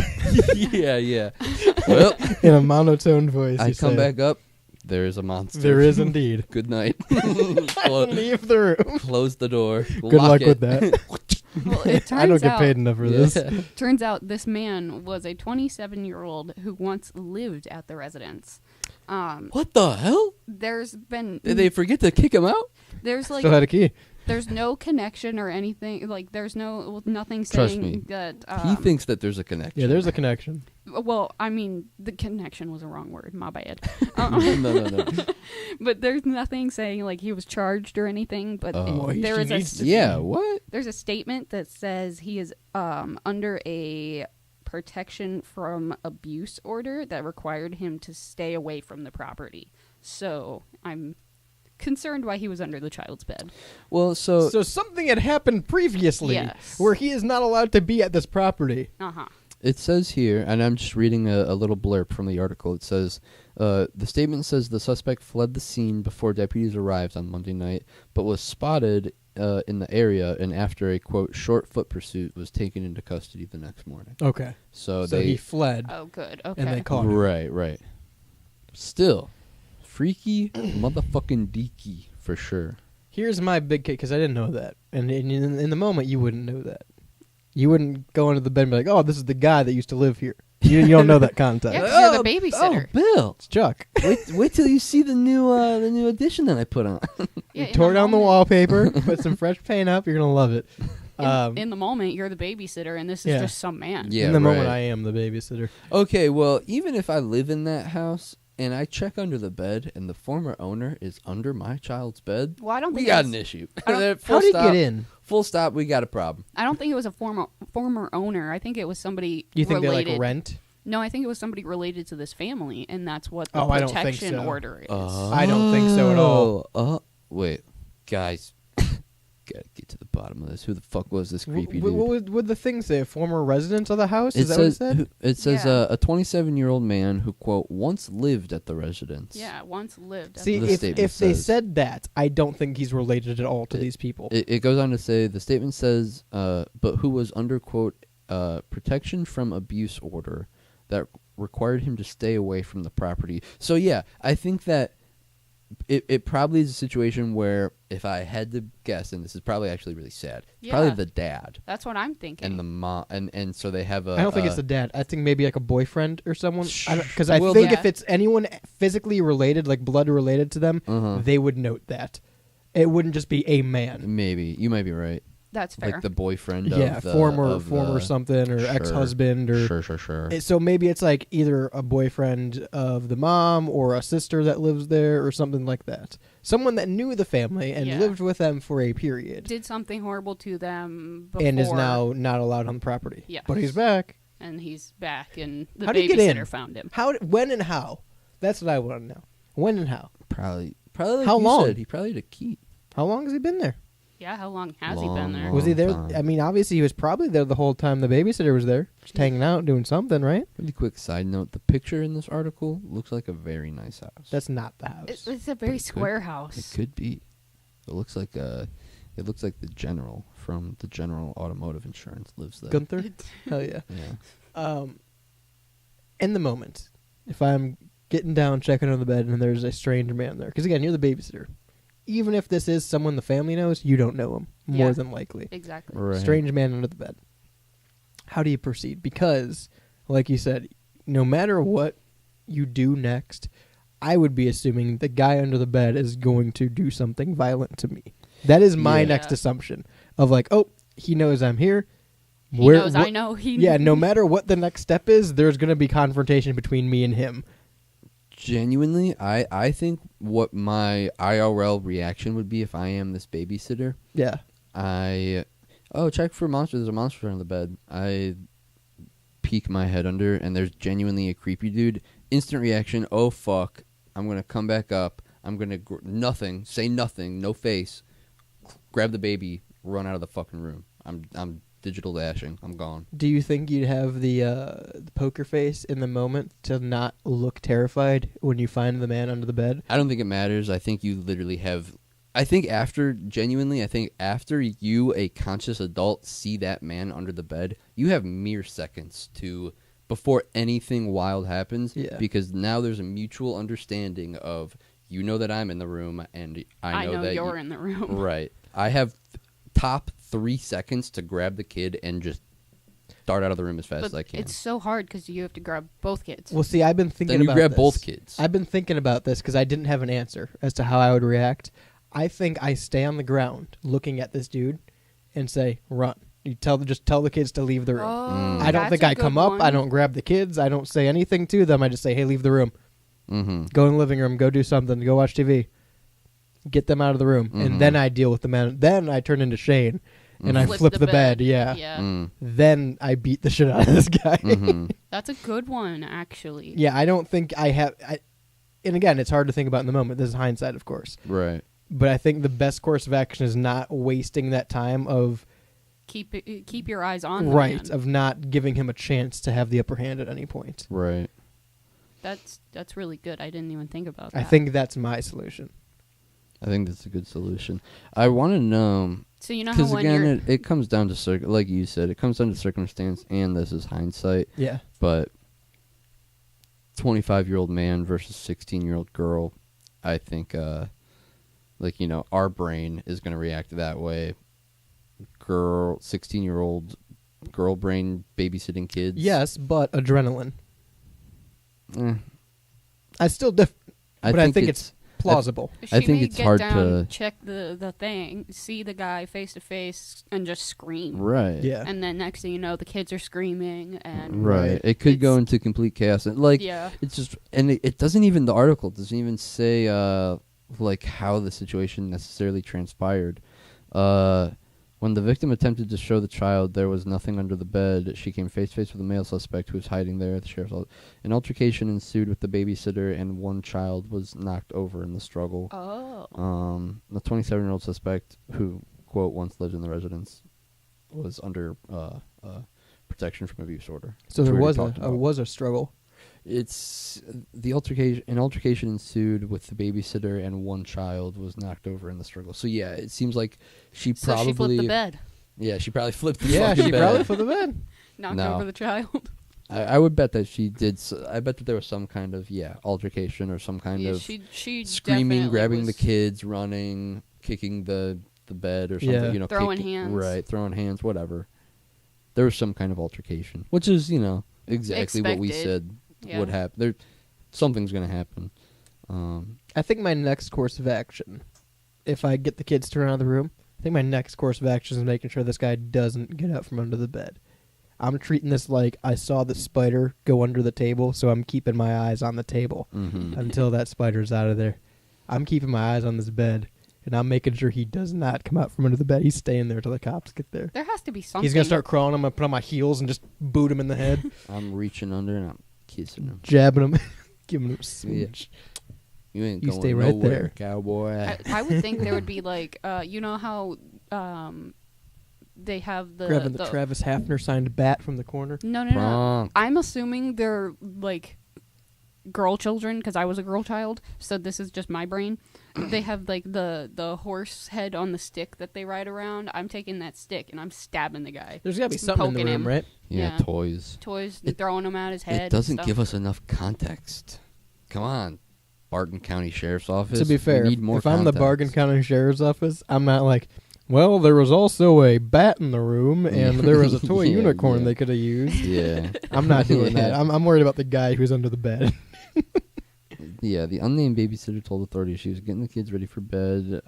yeah. Well, in a monotone voice. I you come say, back up. There is a monster. There is indeed. Good night. Leave the room. Close the door. Good lock luck it. with that. Well, it turns I don't get out, paid enough for Yeah. this. Turns out this man was a 27-year-old who once lived at the residence. What the hell? There's been Did they forget to kick him out? there's like Still had a key. there's no connection or anything. Like there's nothing Trust saying me. that He thinks that there's a connection. Yeah, there's a connection. Well, I mean, the connection was a wrong word. My bad. no. But there's nothing saying like he was charged or anything. But Oh. there She is needs to Yeah, what? there's a statement that says he is under a protection from abuse order that required him to stay away from the property. So I'm concerned why he was under the child's bed. Well, so So something had happened previously Yes. where he is not allowed to be at this property. Uh-huh. it says here, and I'm just reading a little blurb from the article. It says, the statement says the suspect fled the scene before deputies arrived on Monday night, but was spotted in the area, and after a, quote, short foot pursuit, was taken into custody the next morning. Okay. So, So he fled, Oh, good. Okay. and they caught him. Right. Still, freaky motherfucking deaky, for sure. Here's my big kick, because I didn't know that. And in the moment, you wouldn't know that. You wouldn't go into the bed and be like, "Oh, this is the guy that used to live here." You don't know that context. Yeah, 'cause you're the babysitter. Oh, Bill. It's Chuck. Wait till you see the new addition that I put on. Yeah, You in tore down the moment- wallpaper, put some fresh paint up. You're gonna love it. In the moment, you're the babysitter, and this is Yeah. just some man. Yeah, in the moment, right. I am the babysitter. Okay, well, even if I live in that house and I check under the bed and the former owner is under my child's bed, Well, I don't we think got it's- an issue. I don't- Full How did he stop. get in? Full stop. We got a problem. I don't think it was a former owner. I think it was somebody You think related. they like rent? No, I think it was somebody related to this family, and that's what the Oh, I don't think protection so. order is. I don't think so at all. Wait, guys, gotta get to the bottom of this. Who the fuck was this creepy dude? What would the thing say? Former resident of the house? It Is that what it says said? it says Yeah. a 27-year-old man who, quote, once lived at the residence. Yeah, once lived. At See, The if statement they says- said that, I don't think he's related at all to these people. It goes on to say the statement says, but who was under, quote, protection from abuse order that required him to stay away from the property. So yeah, I think that it probably is a situation where if I had to guess, and this is probably actually really sad, it's Yeah. probably the dad That's what I'm thinking. and the mom, and so they have a. I don't think it's the dad. I think maybe like a boyfriend or someone. Because I Well, think the- if it's anyone physically related, like blood related to them, Uh-huh. they would note that. It wouldn't just be a man. Maybe you might be right. That's fair. Like the boyfriend. Yeah, of the, former of the- something or Sure. ex-husband or Sure. So maybe it's like either a boyfriend of the mom or a sister that lives there or something like that. Someone that knew the family and Yeah. lived with them for a period Did something horrible to them before, and is now not allowed on the property. Yes. But he's back. and he's back, and the How did he get in? babysitter found him. When and how? That's what I want to know. When and how? Probably. Like How you long? Said, he probably had a key. How long has he been there? Yeah, how long has he Long, been there? long. Was he there? time. I mean, obviously he was probably there the whole time the babysitter was there, just hanging out, doing something, right? Really quick side note: the picture in this article looks like a very nice house. That's not the house. It's a very it could- square It house. could be. It looks like the general from the General Automotive Insurance lives there. Gunther? Hell yeah. Yeah. In the moment, if I'm getting down, checking on the bed, and there's a strange man there, because again, you're the babysitter. Even if this is someone the family knows, you don't know him, more Yeah. than likely. Exactly. Right. Strange man under the bed. How do you proceed? Because, like you said, no matter what you do next, I would be assuming the guy under the bed is going to do something violent to me. That is my Yeah. next assumption of like, oh, he knows I'm here. He knows I know he. Yeah, no matter what the next step is, there's going to be confrontation between me and him. Genuinely, I think what my IRL reaction would be if I am this babysitter. Yeah. Check for monster. There's a monster under the bed. I peek my head under, and there's genuinely a creepy dude. Instant reaction. Oh fuck! I'm gonna come back up. I'm gonna say nothing, no face. Grab the baby, run out of the fucking room. I'm digital dashing. I'm gone. Do you think you'd have the poker face in the moment to not look terrified when you find the man under the bed? I don't think it matters. I think you literally have. I think after you, a conscious adult, see that man under the bed, you have mere seconds before anything wild happens. Yeah. Because now there's a mutual understanding of, you know that I'm in the room, and I know that you're in the room. Right. I have top 3 seconds to grab the kid and just dart out of the room as fast But as I can. it's so hard because you have to grab both kids. Well, see, I've been thinking Then you about grab this. both kids. I've been thinking about this because I didn't have an answer as to how I would react. I think I stay on the ground looking at this dude and say, run. Just tell the kids to leave the room. Oh, I don't that's think a I come good up. one. I don't grab the kids. I don't say anything to them. I just say, hey, leave the room. Mm-hmm. Go in the living room. Go do something. Go watch TV. Get them out of the room. And then I deal with the man. Then I turn into Shane and I flip the bed. Yeah. Mm. Then I beat the shit out of this guy. Mm-hmm. That's a good one, actually. Yeah, I don't think I have... and again, it's hard to think about in the moment. This is hindsight, of course. Right. But I think the best course of action is not wasting that time of... Keep your eyes on the right, man. of not giving him a chance to have the upper hand at any point. Right. That's really good. I didn't even think about that. I think that's my solution. I think that's a good solution. I want to know... So you know how Because when again, you're... it comes down to like you said, it comes down to circumstance, and this is hindsight. Yeah. But 25-year-old man versus 16-year-old girl, I think, our brain is going to react that way. 16-year-old girl brain babysitting kids. Yes, but adrenaline. Eh, I still but I think it's plausible. I She think may it's get hard down, to- check the thing, see the guy face to face, and just scream. Right. Yeah. And then next thing you know, the kids are screaming, and Right. It could go It's- into complete chaos. And, Yeah. it's just, and it doesn't even, the article doesn't even say, how the situation necessarily transpired. When the victim attempted to show the child there was nothing under the bed, she came face to face with a male suspect who was hiding there at the sheriff's office. An altercation ensued with the babysitter, and one child was knocked over in the struggle. Oh. The 27-year-old suspect, who, quote, once lived in the residence, was under protection from abuse order. So which there we was already talked about. was a struggle. It's the altercation. An altercation ensued with the babysitter, and one child was knocked over in the struggle. So yeah, it seems like she So probably she flipped the bed. Yeah, she probably flipped the Yeah, fucking she bed. probably for the bed. Knocked No. over the child. I would bet that she did. I bet that there was some kind of altercation or some kind of she screaming, definitely grabbing the was kids, running, kicking the bed or something. Yeah. You know, Throwing hands. Right, throwing hands, whatever. There was some kind of altercation, which is exactly what we Expected. said would happen. There, something's gonna happen. I think my next course of action, if I get the kids to run out of the room, I think my next course of action is making sure this guy doesn't get up from under the bed. I'm treating this like I saw the spider go under the table, so I'm keeping my eyes on the table until that spider's out of there. I'm keeping my eyes on this bed, and I'm making sure he does not come out from under the bed. He's staying there till the cops get there. There has to be something. He's going to start crawling. I'm going to put on my heels and just boot him in the head, I'm reaching under and I'm kissing him. jabbing him, giving him a smooch. You ain't You going stay right nowhere, there. cowboy. I would think there would be like, you know how they have the Grabbing the Travis Hafner signed bat from the corner. No. Bronk. I'm assuming they're like girl children because I was a girl child, so this is just my brain. They have like the horse head on the stick that they ride around. I'm taking that stick and I'm stabbing the guy. There's got to be something in the Poking room, him. right? Yeah, Yeah. toys. Toys, throwing them at his head. It doesn't and give stuff. us enough context. Come on, Barton County Sheriff's Office. To be fair, we need more if I'm the context. Bargain County Sheriff's Office, I'm not like, well, there was also a bat in the room, and there was a toy Yeah, unicorn yeah. they could have used. Yeah, I'm not doing that. Yeah. I'm worried about the guy who's under the bed. yeah. The unnamed babysitter told authorities she was getting the kids ready for bed.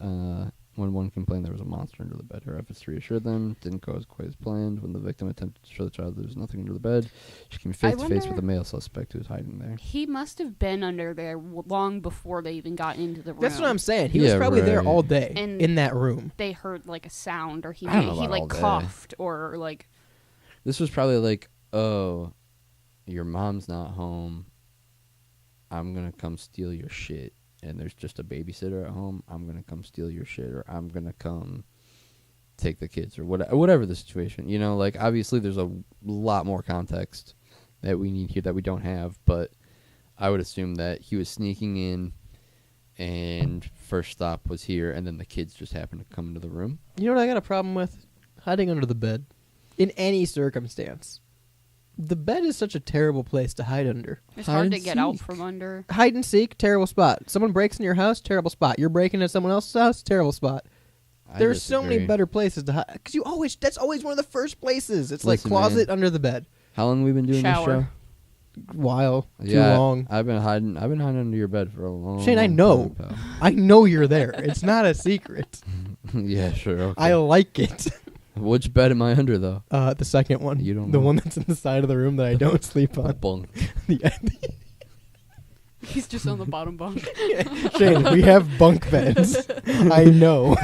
When one complained there was a monster under the bed, her efforts to reassure them didn't go as quite as planned. When the victim attempted to show the child there was nothing under the bed, she came face to face with wonder- a male suspect who was hiding there. He must have been under there long before they even got into the room. That's what I'm saying. He was Yeah, probably there right. all day And- in that room. They heard like a sound, or he I don't know he about like all day. coughed, or like This was probably like, oh, your mom's not home. I'm gonna come steal your shit. And there's just a babysitter at home. I'm gonna come steal your shit, or I'm gonna come take the kids, or whatever the situation. You know, like obviously there's a lot more context that we need here that we don't have. But I would assume that he was sneaking in, and first stop was here, and then the kids just happened to come into the room. You know what I got a problem with? Hiding under the bed. In any circumstance. The bed is such a terrible place to hide under. it's Hide hard to and get out seek. from under. Hide and seek, terrible spot. Someone breaks in your house, terrible spot. You're breaking into someone else's house, terrible spot. I There's so many disagree. better places to hide. Because that's always one of the first places. It's Listen, like closet man. under the bed. How long we been doing Shower. this show? While. Yeah, Too long. I've been hiding under your bed for a long Shane, I know. time, I know you're there. It's not a secret. pal. Yeah, sure. Okay. I like it. Which bed am I under though? The second one. You don't The know. one that's in the side of the room that I don't sleep on. Bunk. He's just on the bottom bunk. Shane, we have bunk beds. I know.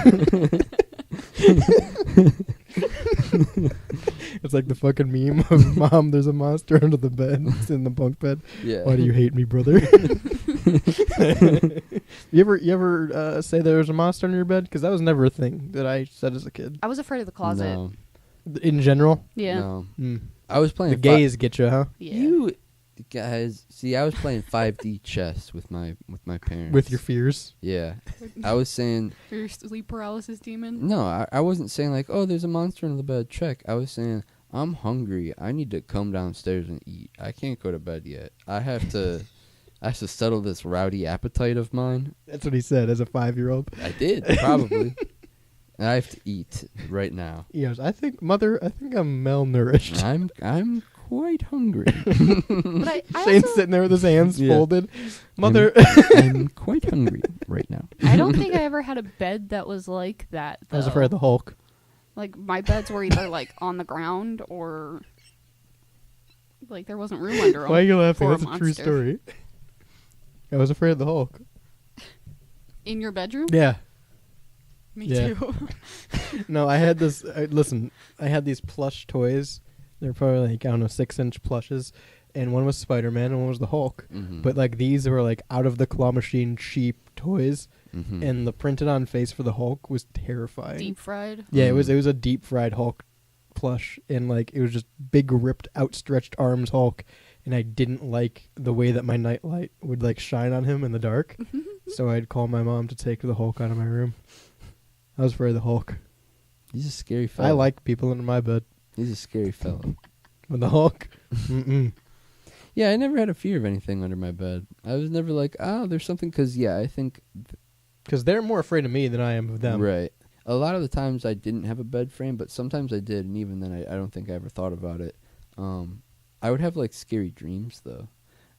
It's like the fucking meme of Mom, there's a monster under the bed. It's in the bunk bed. Yeah. Why do you hate me, brother? You ever say there was a monster under your bed? Because that was never a thing that I said as a kid. I was afraid of the closet. No. In general, Yeah. No. mm. I was playing The gays get you, huh? Yeah. You guys, see, I was playing 5D chess with my parents. With your fears. Yeah. I was saying Your sleep paralysis demon. no. I wasn't saying like, oh, there's a monster under the bed. Check. I was saying I'm hungry. I need to come downstairs and eat. I can't go to bed yet. I have to settle this rowdy appetite of mine. That's what he said as a 5-year-old. I did probably. And I have to eat right now. Yes, I think I'm malnourished. I'm quite hungry. But I Shane's also, sitting there with his hands Yeah. folded. Mother, I'm quite hungry right now. I don't think I ever had a bed that was like that. I was though. afraid of the Hulk. Like my beds were either like on the ground or like there wasn't room under them. Why are you laughing? for a That's a true monster. story. I was afraid of the Hulk. In your bedroom? Yeah. Me Yeah. too. No, I had this. Listen, I had these plush toys. They're probably like, I don't know, 6-inch plushes. And one was Spider-Man and one was the Hulk. Mm-hmm. But like these were like out of the claw machine cheap toys. Mm-hmm. And the printed on face for the Hulk was terrifying. Deep fried. Yeah, it was a deep fried Hulk plush, and like it was just big ripped outstretched arms Hulk, and I didn't like the way that my nightlight would like shine on him in the dark. So I'd call my mom to take the Hulk out of my room. I was afraid of the Hulk. He's a scary fellow. I like people under my bed. He's a scary fellow. With the Hulk, mm-mm. Yeah, I never had a fear of anything under my bed. I was never like, there's something, because, I think... Because they're more afraid of me than I am of them. Right. A lot of the times I didn't have a bed frame, but sometimes I did, and even then I don't think I ever thought about it. I would have, like, scary dreams, though.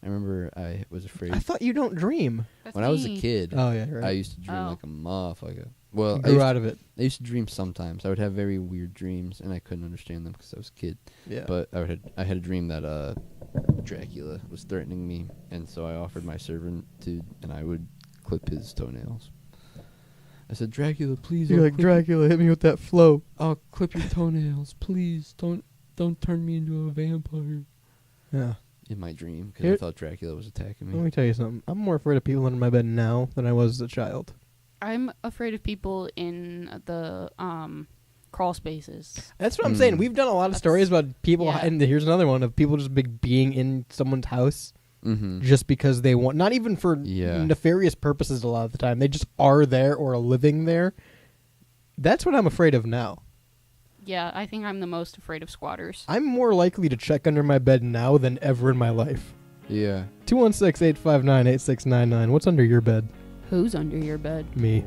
I remember I was afraid. I thought you don't dream. That's When I was a me. kid, Oh, yeah, right. I used to dream Oh. like a motherfucker. Well, You I grew used, out of it. I used to dream sometimes. I would have very weird dreams, and I couldn't understand them because I was a kid. Yeah. But I had a dream that Dracula was threatening me, and so I offered my servitude, and I would clip his toenails. I said, Dracula, please. You're I'll like, clip Dracula, hit me with that flow. I'll clip your toenails, please. Don't turn me into a vampire. Yeah. In my dream, because Here- I thought Dracula was attacking Let me. me tell you something. I'm more afraid of people under my bed now than I was as a child. I'm afraid of people in the crawl spaces. That's what I'm saying. We've done a lot of stories about people, yeah. and here's another one of people just being in someone's house Mm-hmm. just because they want, not even for nefarious purposes a lot of the time. They just are there or are living there. That's what I'm afraid of now. Yeah, I think I'm the most afraid of squatters. I'm more likely to check under my bed now than ever in my life. Yeah. 216-859-8699. What's under your bed? Who's under your bed? Me.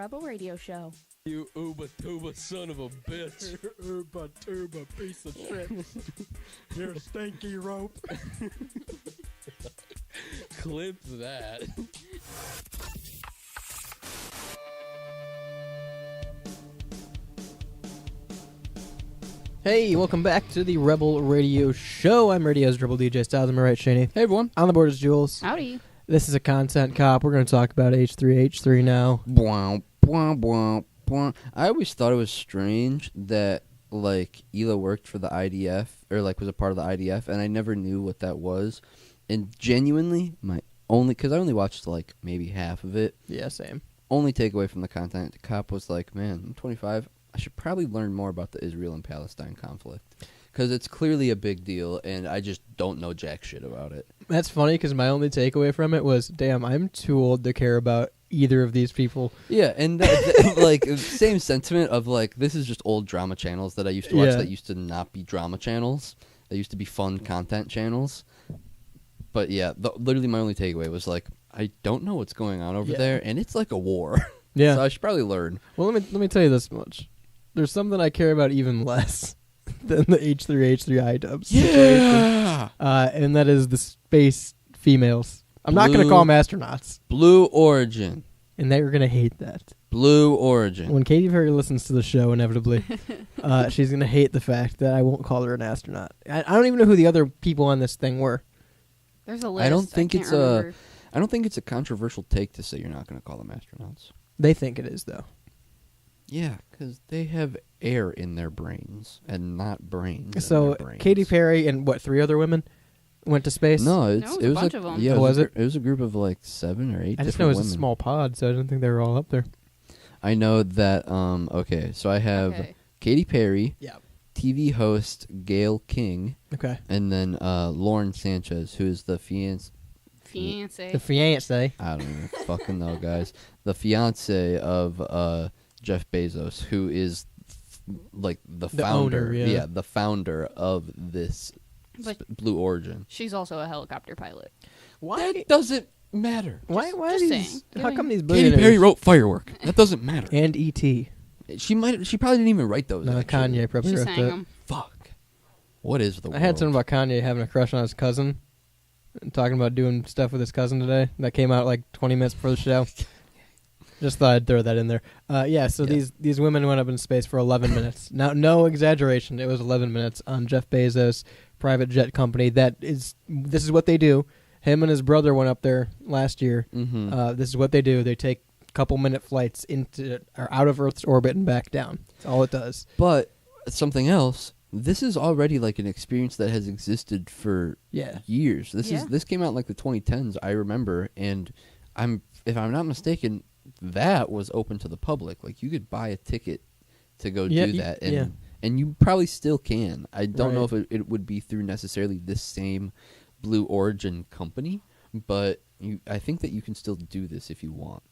Rebel Radio Show. You Uba Tuba son of a bitch. Uba tuba piece of shit. You're stinky rope. Clip that. Hey, welcome back to the Rebel Radio Show. I'm Radio's Rebel DJ Styles. Am I right, Shani? Hey, everyone. On the board is Jules. Howdy. This is a content cop. We're going to talk about H3H3 now. Bwah, bwah, bwah, bwah. I always thought it was strange that, like, Hila worked for the IDF, or, like, was a part of the IDF, and I never knew what that was. And genuinely, because I only watched, like, maybe half of it. Yeah, same. Only takeaway from the content cop was like, man, I'm 25. I should probably learn more about the Israel and Palestine conflict. Because it's clearly a big deal, and I just don't know jack shit about it. That's funny because my only takeaway from it was, damn, I'm too old to care about either of these people. Yeah, and like same sentiment of like, this is just old drama channels that I used to watch that used to not be drama channels. They used to be fun content channels. But yeah, literally my only takeaway was like, I don't know what's going on over there, and it's like a war. Yeah. So I should probably learn. Well, let me tell you this much. There's something I care about even less than the H3H3 iDubbbz situation. And that is the space females. I'm not going to call them astronauts. Blue Origin. And they're going to hate that. Blue Origin. When Katy Perry listens to the show, inevitably, she's going to hate the fact that I won't call her an astronaut. I don't even know who the other people on this thing were. There's a list. I don't think can't remember. I don't think it's a controversial take to say you're not going to call them astronauts. They think it is, though. Yeah, because they have air in their brains and not brains. So in their brains. Katy Perry and what, 3 other women went to space? No, it was a bunch of 'em. Yeah, Oh, was it? It was a group of like 7 or 8. I just know it was women. a small pod, so I didn't think they were all up there. I know that. Okay, so I have Okay. Katy Perry, Yeah. TV host Gayle King, Okay. and then Lauren Sanchez, who is the Fiance. The fiancé. I don't even fucking know, guys. The fiance of Jeff Bezos, who is like the founder. owner, yeah. The founder of this But Blue Origin. she's also a helicopter pilot. Why? That doesn't matter. Why just these? saying. How Yeah. come these Katy billionaires? Perry wrote Firework. That doesn't matter. and E.T. She probably didn't even write those. No, actually. Kanye probably She wrote sang that. them. Fuck. What is the I had world? something about Kanye having a crush on his cousin. And talking about doing stuff with his cousin today. That came out like 20 minutes before the show. Just thought I'd throw that in there. So these women went up in space for 11 minutes. Now, no exaggeration. It was 11 minutes on Jeff Bezos' private jet company. This is what they do. Him and his brother went up there last year. Mm-hmm. This is what they do. They take couple-minute flights into or out of Earth's orbit and back down. That's all it does. But something else. This is already like an experience that has existed for years. This came out in like the 2010s, I remember, and if I'm not mistaken, that was open to the public. Like you could buy a ticket to go do that, and you probably still can. I don't know if it would be through necessarily this same Blue Origin company, but I think that you can still do this if you want.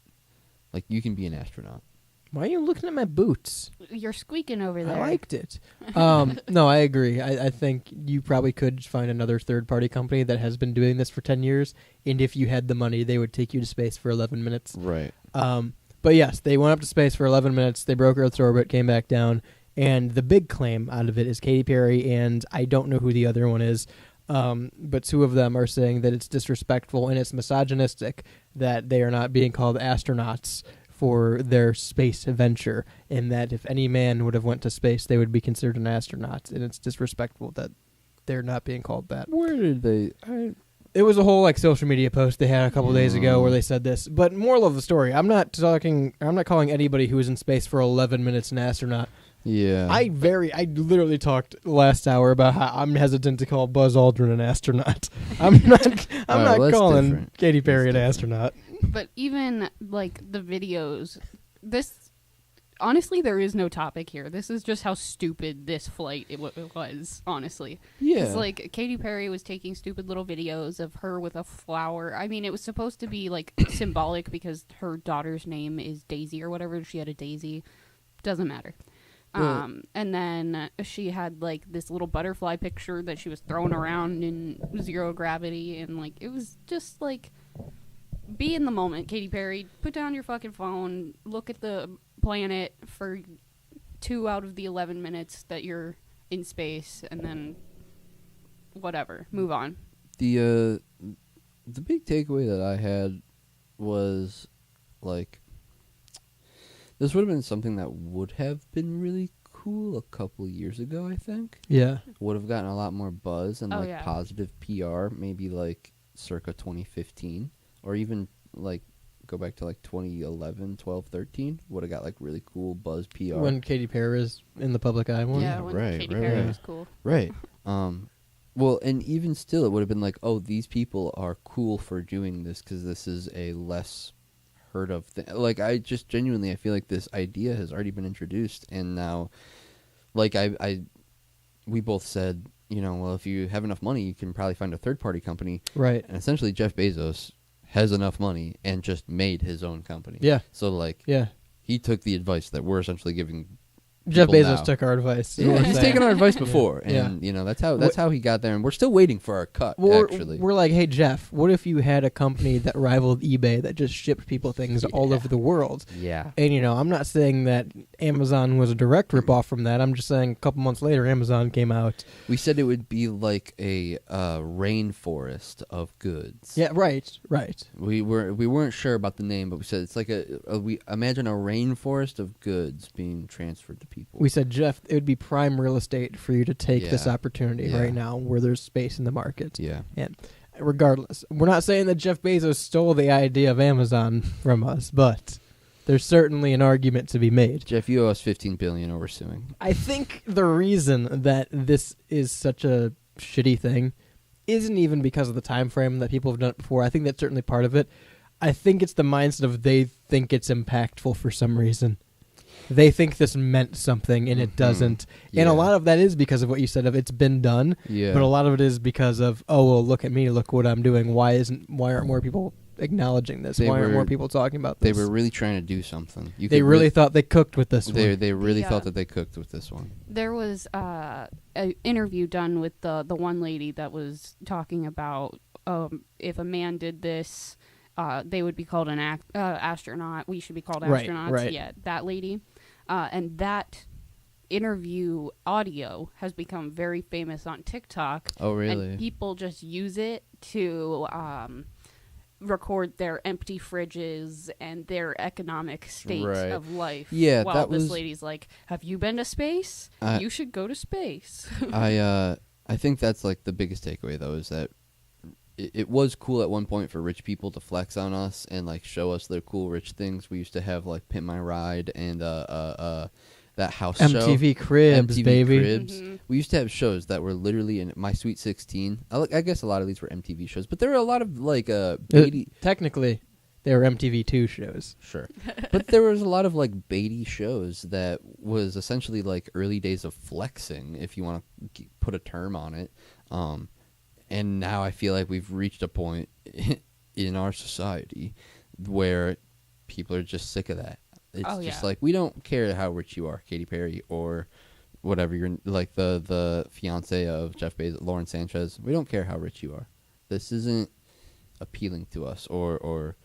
Like you can be an astronaut. Why are you looking at my boots? You're squeaking over there. I liked it. No, I agree. I think you probably could find another third-party company that has been doing this for 10 years, and if you had the money, they would take you to space for 11 minutes. Right. But yes, they went up to space for 11 minutes. They broke Earth's orbit, came back down, and the big claim out of it is Katy Perry, and I don't know who the other one is, but 2 of them are saying that it's disrespectful and it's misogynistic that they are not being called astronauts for their space venture, and that if any man would have went to space, they would be considered an astronaut, and it's disrespectful that they're not being called that. Where did they? It was a whole like social media post they had a couple days ago where they said this. But moral of the story, I'm not calling anybody who was in space for 11 minutes an astronaut. Yeah. I literally talked last hour about how I'm hesitant to call Buzz Aldrin an astronaut. I'm not calling different. Katy Perry an astronaut. But even like the videos, honestly, there is no topic here. This is just how stupid this flight it was, honestly. Yeah. It's like Katy Perry was taking stupid little videos of her with a flower. I mean, it was supposed to be like symbolic because her daughter's name is Daisy or whatever. She had a Daisy. Doesn't matter. And then she had like this little butterfly picture that she was throwing around in 0 gravity, and like it was just like be in the moment, Katy Perry. Put down your fucking phone. Look at the planet for 2 out of the 11 minutes that you're in space, and then whatever. Move on. The big takeaway that I had was, like, this would have been something that would have been really cool a couple years ago, I think. Yeah. Would have gotten a lot more buzz and, Oh, like, yeah. positive PR, maybe, like, circa 2015. Or even, like, go back to, like, 2011, 12, 13. Would have got, like, really cool buzz PR. When Katy Perry is in the public eye more. Yeah, when right, Katy right, Perry right. was cool. Right. Well, and even still, it would have been like, oh, these people are cool for doing this because this is a less heard of thing. Like, I just genuinely, I feel like this idea has already been introduced, and now, like, we both said, you know, well, if you have enough money, you can probably find a third-party company. Right. And essentially, Jeff Bezos has enough money and just made his own company. Yeah. So, like, Yeah. he took the advice that we're essentially giving. Jeff people Bezos now. took our advice. is Yeah, what we're he's saying. taken our advice before, Yeah. and you know that's how he got there, and we're still waiting for our cut. Well, actually, we're like, hey, Jeff, what if you had a company that rivaled eBay that just shipped people things all Yeah. over the world? yeah, And, you know, I'm not saying that Amazon was a direct ripoff from that. I'm just saying a couple months later, Amazon came out. we said it would be like a rainforest of goods. Yeah, right. we weren't sure about the name, but we said it's like we imagine a rainforest of goods being transferred to people. We said, Jeff, it would be prime real estate for you to take this Yeah. opportunity Yeah. right now where there's space in the market. yeah, And regardless, we're not saying that Jeff Bezos stole the idea of Amazon from us, but there's certainly an argument to be made. Jeff, you owe us $15 billion, or we're suing. I think the reason that this is such a shitty thing isn't even because of the time frame that people have done it before. I think that's certainly part of it. I think it's the mindset of they think it's impactful for some reason. They think this meant something and it doesn't. And Yeah. a lot of that is because of what you said of it's been done. Yeah, But a lot of it is because of, oh, well, look at me, look what I'm doing. Why aren't more people acknowledging this? They Why aren't were- more people talking about they this? were really trying to do something. They really thought they cooked with this one. They really Yeah. thought that they cooked with this one. There was an interview done with the one lady that was talking about if a man did this, they would be called an astronaut. We should be called Right, astronauts. right. Yeah, that lady. And that interview audio has become very famous on TikTok. Oh, really? And people just use it to record their empty fridges and their economic state Right. of life. Yeah, while that this was- lady's like, "Have you been to space? You should go to space." I think that's like the biggest takeaway though is that it was cool at one point for rich people to flex on us and like show us their cool rich things. We used to have like Pimp My Ride and that house show. MTV Cribs, MTV baby. Cribs. We used to have shows that were literally in My Sweet 16. I guess a lot of these were MTV shows, but there were a lot of like baity. Technically, they were MTV2 shows. Sure, but there was a lot of like baity shows that was essentially like early days of flexing, if you want to put a term on it. And now I feel like we've reached a point in our society where people are just sick of that. It's Oh, just yeah. like, we don't care how rich you are, Katy Perry, or whatever. You're like the fiance of Jeff Bezos, Lauren Sanchez. We don't care how rich you are. This isn't appealing to us. Or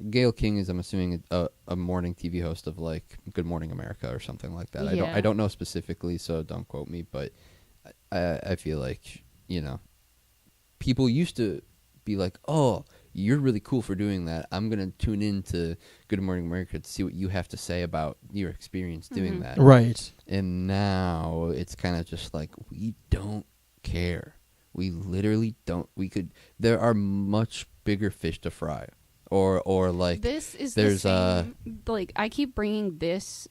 Gayle King is, I'm assuming, a morning TV host of like Good Morning America or something like that. Yeah. I don't know specifically, so don't quote me. But I feel like, you know, people used to be like, oh, you're really cool for doing that. I'm going to tune in to Good Morning America to see what you have to say about your experience doing that. Right. And now it's kind of just like, we don't care. We literally don't. There are much bigger fish to fry. Or like, this is there's the same, like, I keep bringing this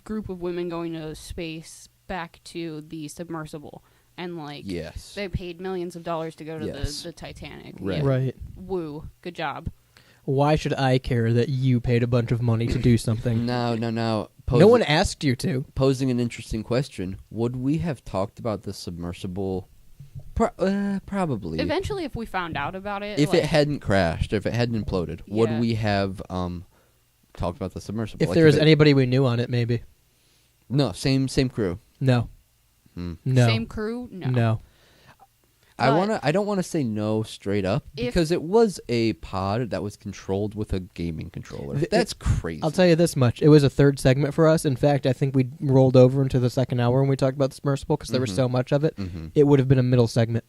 group of women going to space back to the submersible. And, like, yes. they paid millions of dollars to go to Yes. the Titanic. Right. Yeah. Right. Woo. Good job. Why should I care that you paid a bunch of money to do something? No. No one asked you to. Posing an interesting question, would we have talked about the submersible? Probably. Eventually, if we found out about it. If like, it hadn't crashed, if it hadn't imploded, would Yeah. we have talked about the submersible? If Like, there was it- anybody we knew on it, maybe. No, same crew. No. Hmm. No. Same crew? No. No. I don't want to say no straight up because it was a pod that was controlled with a gaming controller. That's crazy. I'll tell you this much: it was a third segment for us. In fact, I think we rolled over into the second hour when we talked about the submersible because there was so much of it. It would have been a middle segment.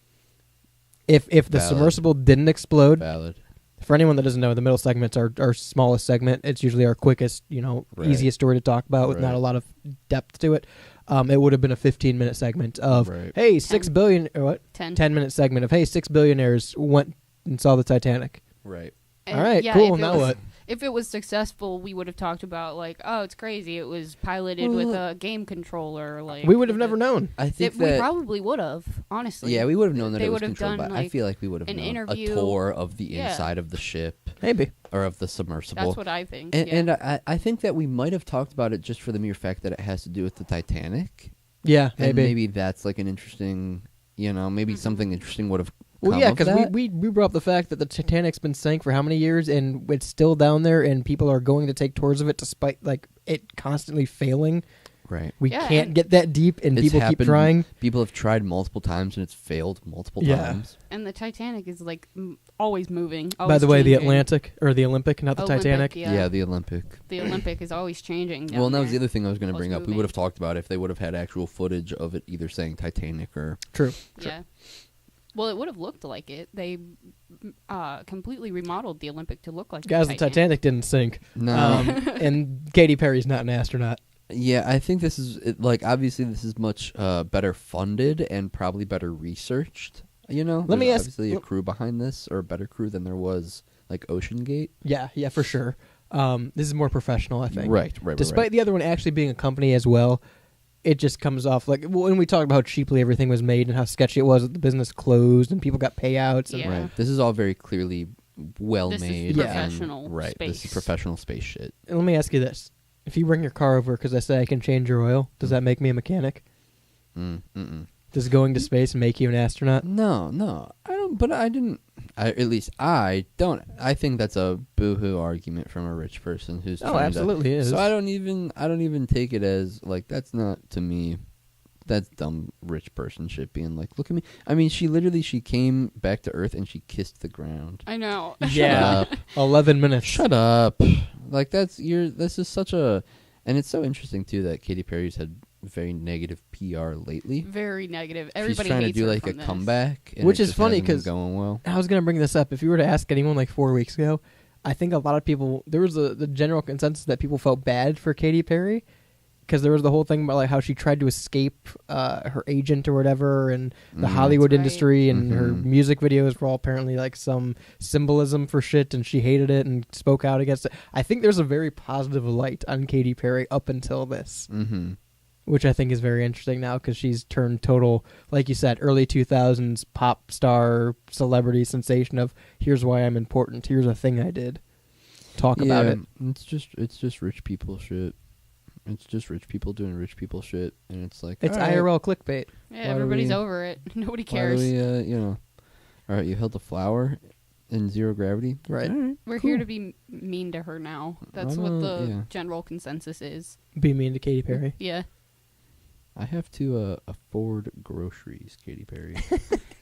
If the Valid. submersible didn't explode. Valid. For anyone that doesn't know, the middle segment's our smallest segment. It's usually our quickest, easiest story to talk about with not a lot of depth to it. It would have been a 15-minute segment of, hey, 6 billion, or what? 10-minute segment of, hey, 6 billionaires went and saw the Titanic. Right. And all right, cool. Now what? If it was successful, we would have talked about oh, it's crazy. It was piloted with a game controller. We would have never known. I think we probably would have, honestly. Yeah, we would have known that they it was would have controlled. done, But I feel like we would have an known interview. a tour of the inside of the ship, maybe, or of the submersible. That's what I think. And I think that we might have talked about it just for the mere fact that it has to do with the Titanic. Yeah, maybe. And maybe that's like an interesting, maybe something interesting would have. Well, yeah, because we brought up the fact that the Titanic's been sank for how many years, and it's still down there, and people are going to take tours of it despite it constantly failing. Right. We can't get that deep, and people keep trying. People have tried multiple times, and it's failed multiple times. And the Titanic is always moving. By the way, changing. the Atlantic or the Olympic, not the Titanic. Yeah, the Olympic. The Olympic is always changing. Well, and that was the there. other thing I was going to bring up. We moving. would have talked about if they would have had actual footage of it either saying Titanic or... True. Yeah. Well, it would have looked like it. They completely remodeled the Olympic to look like Guys, the the Titanic didn't sink. No. And Katy Perry's not an astronaut. Yeah, I think this is obviously this is much better funded and probably better researched. Let me ask. Obviously, a crew behind this, or a better crew than there was Ocean Gate. Yeah, for sure. This is more professional, I think. Right. Despite the other one actually being a company as well, it just comes off when we talk about how cheaply everything was made and how sketchy it was that the business closed and people got payouts. And Right. This is all very clearly well made. This is professional right. space. This is professional space shit. And let me ask you this: if you bring your car over because I say I can change your oil, does that make me a mechanic? Does going to space make you an astronaut? No, I don't. But I didn't. At least I don't. I think that's a boohoo argument from a rich person who's. Oh, absolutely is. So I don't even take it as that's not to me. That's dumb rich person shit. Being look at me. I mean, she came back to Earth and she kissed the ground. I know. Yeah, 11 minutes. Shut up. This is such a, and it's so interesting too that Katy Perry's had very negative PR lately. Very negative. Everybody She's trying to hates do her a from this. comeback, and which it is just funny hasn't been because going well. I was going to bring this up. If you were to ask anyone 4 weeks ago, I think a lot of people there was the general consensus that people felt bad for Katy Perry because there was the whole thing about how she tried to escape her agent or whatever, and the Hollywood That's right. industry, and her music videos were all apparently some symbolism for shit, and she hated it and spoke out against it. I think there's a very positive light on Katy Perry up until this. Which I think is very interesting now because she's turned total, like you said, early 2000s pop star celebrity sensation of here's why I'm important. Here's a thing I did. Talk about it. It's just rich people shit. It's just rich people doing rich people shit, and it's It's all right, IRL clickbait. Yeah, everybody's over it. Nobody cares. Why do we, all right, you held a flower in zero gravity. Right. All right, We're cool. here to be mean to her now. That's what the general consensus is. Be mean to Katy Perry. Yeah. I have to afford groceries, Katy Perry.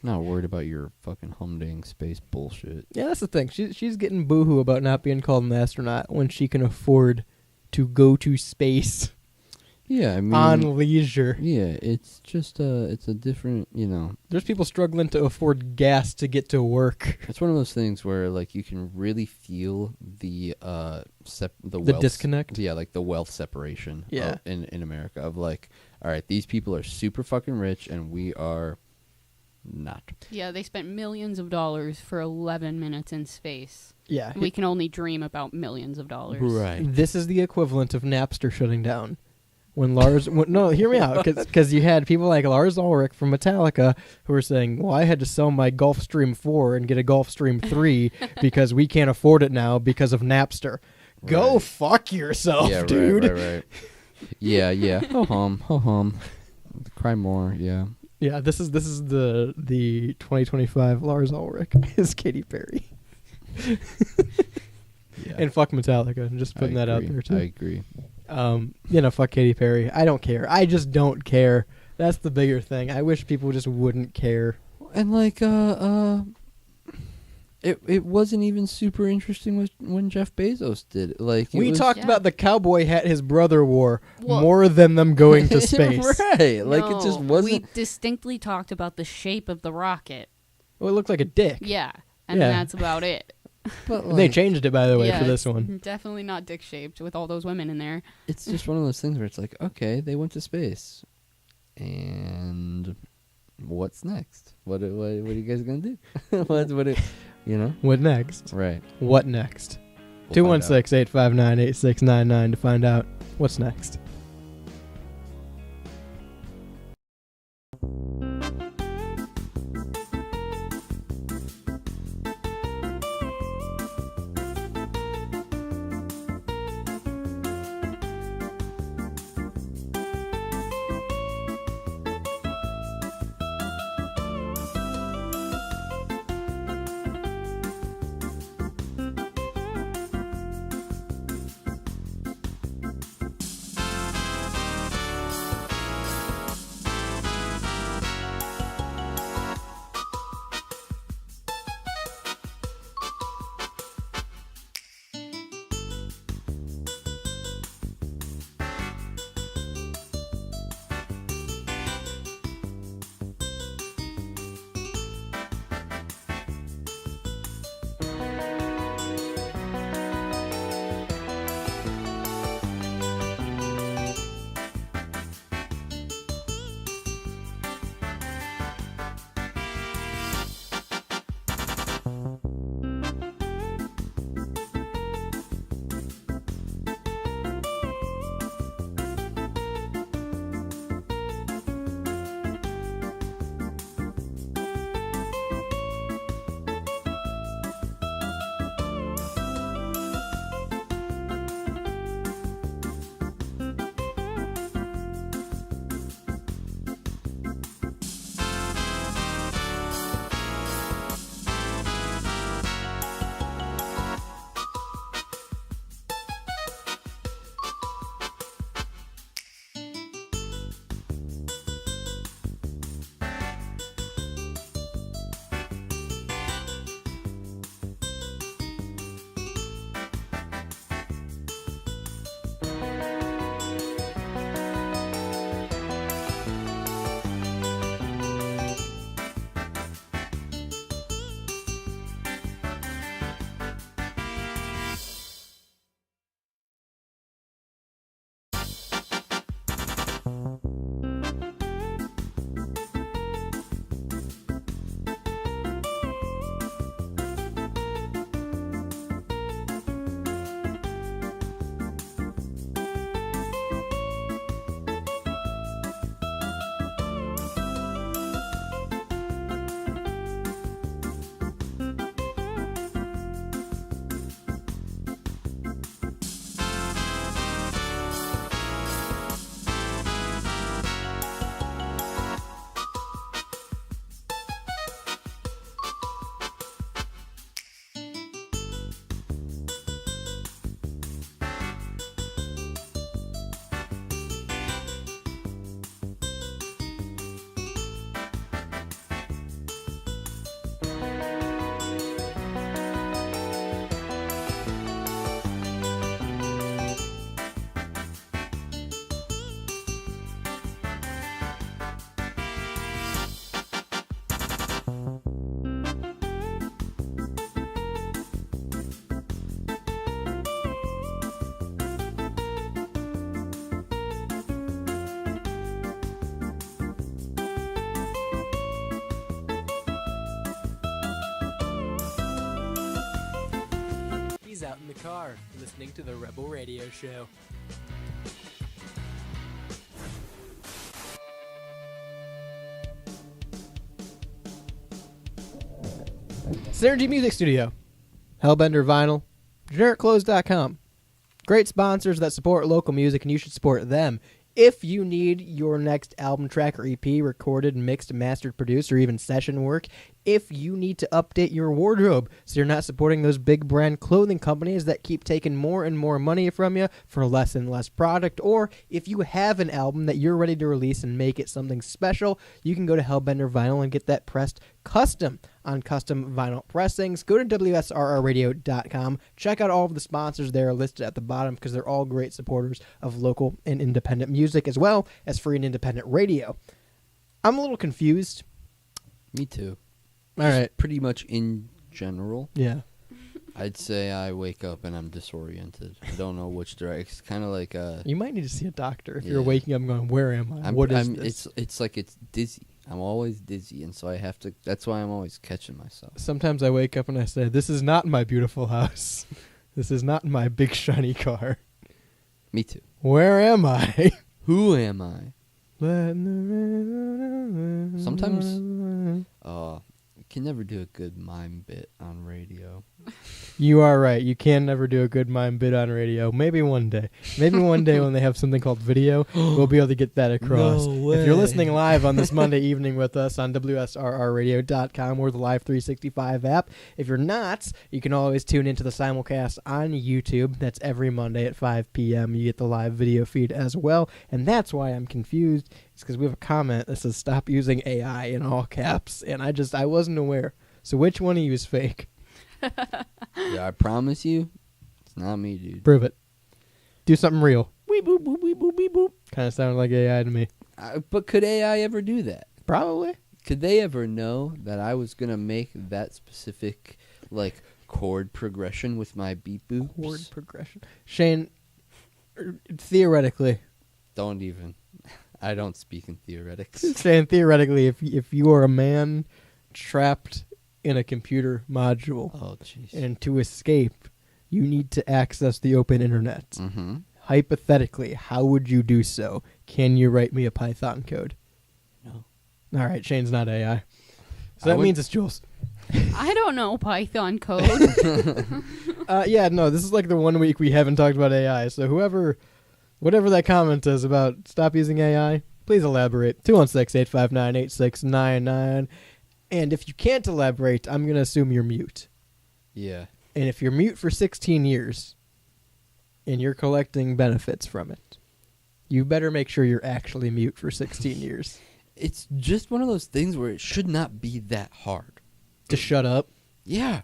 Not worried about your fucking humding space bullshit. Yeah, that's the thing. She's getting boohoo about not being called an astronaut when she can afford to go to space. Yeah, I mean, on leisure. Yeah, it's just it's a different, There's people struggling to afford gas to get to work. It's one of those things where you can really feel the wealth disconnect. Yeah, the wealth separation. Yeah. In America of all right, these people are super fucking rich and we are not. Yeah, they spent millions of dollars for 11 minutes in space. Yeah. We can only dream about millions of dollars. Right. This is the equivalent of Napster shutting down. When no, hear me out, because you had people like Lars Ulrich from Metallica who were saying, well, I had to sell my Gulfstream 4 and get a Gulfstream 3 because we can't afford it now because of Napster. Right. Go fuck yourself, dude. Right. Yeah. Ho hum. Cry more, yeah. Yeah, this is the 2025 Lars Ulrich is Katy Perry. Yeah. And fuck Metallica. I'm just putting that out there too. I agree. Fuck Katy Perry. I don't care. I just don't care. That's the bigger thing. I wish people just wouldn't care. And it wasn't even super interesting when Jeff Bezos did it. Like We was, talked Yeah. about the cowboy hat his brother wore Well- more than them going to space. right? Like it just No, wasn't. We distinctly talked about the shape of the rocket. Well, it looked like a dick. Yeah, and Yeah. that's about it. But They like, changed it, by the way, Yeah, for this it's one. Definitely not dick shaped with all those women in there. it's just one of those things where it's like, okay, they went to space, and what's next? What are you guys gonna do? What next? Right. What next? We'll find out. 216-859-8699 to find out what's next. Out in the car, listening to the Rebel Radio Show. Synergy Music Studio, Hellbender Vinyl, GenericClothes.com. Great sponsors that support local music, and you should support them If you need your next album track or EP recorded, mixed, mastered, produced, or even session work, if you need to update your wardrobe so you're not supporting those big brand clothing companies that keep taking more and more money from you for less and less product, or if you have an album that you're ready to release and make it something special, you can go to Hellbender Vinyl and get that pressed custom on custom vinyl pressings. Go to WSRRradio.com. Check out all of the sponsors there listed at the bottom because they're all great supporters of local and independent music as well as free and independent radio. I'm a little confused. Me too. All right. Pretty much in general. Yeah. I'd say I wake up and I'm disoriented. I don't know which direction. It's kind of like You might need to see a doctor if Yeah. you're waking up going, where am I? What is this? It's like it's dizzy. I'm always dizzy, and so I have to. That's why I'm always catching myself. Sometimes I wake up and I say, this is not my beautiful house. This is not my big shiny car. Me too. Where am I? Who am I? Sometimes. You can never do a good mime bit on radio. You are right. You can never do a good mime bit on radio. Maybe one day. Maybe one day when they have something called video, we'll be able to get that across. No If you're way. listening live on this Monday evening with us on WSRRradio.com or the Live 365 app, if you're not, you can always tune into the simulcast on YouTube. That's every Monday at 5 p.m. You get the live video feed as well. And that's why I'm confused. It's because we have a comment that says stop using AI in all caps. And I wasn't aware. So which one of you is fake? Yeah, I promise you, it's not me, dude. Prove it. Do something real. Weep boop boop weep boop weep boop. Kind of sounded like AI to me. But could AI ever do that? Probably. Could they ever know that I was gonna make that specific like chord progression with my beep boops? Chord progression. Shane, theoretically. Don't even. I don't speak in theoretics. Shane, theoretically, if you are a man trapped in a computer module, Oh, jeez. and to escape, you need to access the open internet. Mm-hmm. Hypothetically, how would you do so? Can you write me a Python code? No. All right, Shane's not AI. So that means it's Jules. I don't know Python code. Yeah, no, this is like the 1 week we haven't talked about AI. So whatever that comment is about stop using AI, please elaborate. 216-859-8699. And if you can't elaborate, I'm going to assume you're mute. Yeah. And if you're mute for 16 years and you're collecting benefits from it, you better make sure you're actually mute for 16 years. It's just one of those things where it should not be that hard. To shut up. Yeah.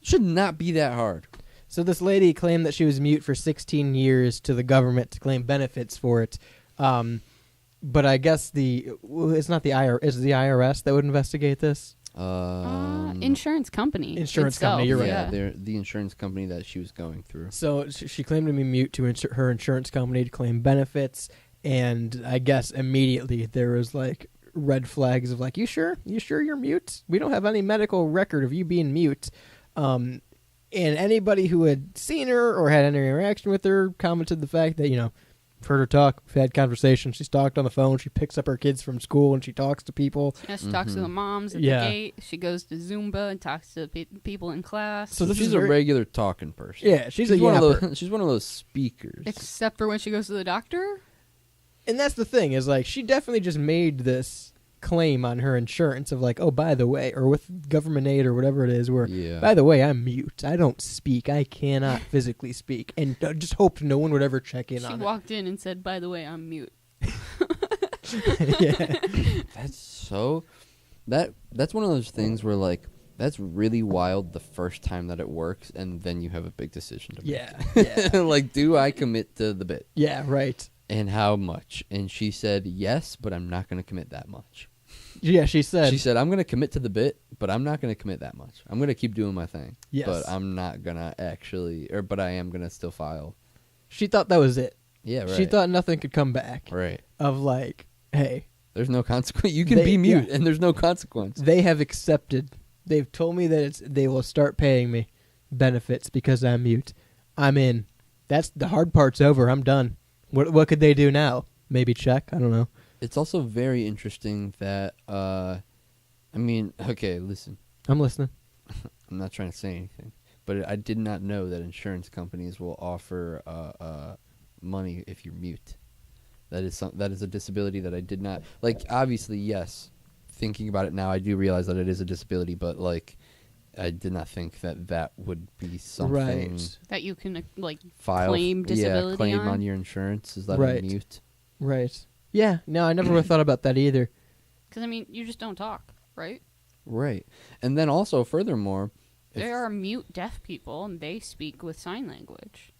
Should not be that hard. So this lady claimed that she was mute for 16 years to the government to claim benefits for it. But I guess it's not the IRS. It's the IRS that would investigate this. Insurance company. Insurance itself. company, you're right. Yeah, they're the insurance company that she was going through. So she claimed to be mute to her insurance company to claim benefits, and I guess immediately there was like red flags of like, you sure you're mute? We don't have any medical record of you being mute. And anybody who had seen her or had any interaction with her commented the fact that, I've heard her talk. We've had conversations. She's talked on the phone. She picks up her kids from school and she talks to people. Yeah, she talks to the moms at Yeah. the gate. She goes to Zumba and talks to people in class. So this she's is a very- regular talking person. Yeah, she's a one of yapper. those. She's one of those speakers. Except for when she goes to the doctor. And that's the thing is like she definitely just made this claim on her insurance of like, oh, by the way, or with government aid or whatever it is, where Yeah. by the way, I'm mute. I don't speak. I cannot physically speak, and just hoped no one would ever check in She on walked in and said, "By the way, I'm mute." it. Yeah. That's so. That's one of those things where like that's really wild the first time that it works, and then you have a big decision to make. Yeah. Like, do I commit to the bit? Yeah. Right. And how much? And she said yes, but I'm not going to commit that much. Yeah. She said. She said I'm going to commit to the bit, but I'm not going to commit that much. I'm going to keep doing my thing. Yes. But I'm not going to actually, but I am going to still file. She thought that was it. Yeah, right. She thought nothing could come back. Right. Of like, hey, There's no consequence. You can be mute, and there's no consequence. they have accepted. They've told me that they will start paying me benefits because I'm mute. I'm in. That's the hard part's over. I'm done. What could they do now? Maybe check. I don't know. It's also very interesting that, okay, listen. I'm listening. I'm not trying to say anything, but I did not know that insurance companies will offer money if you're mute. That is a disability that I did not like. Obviously, yes. Thinking about it now, I do realize that it is a disability, but like, I did not think that would be something Right. That you can file claim disability yeah, claim on? on your insurance. Is that Right. a mute? Right. Yeah. No, I never would have thought about that either. Because I mean, you just don't talk, right? Right. And then also, furthermore, There are mute deaf people, and they speak with sign language.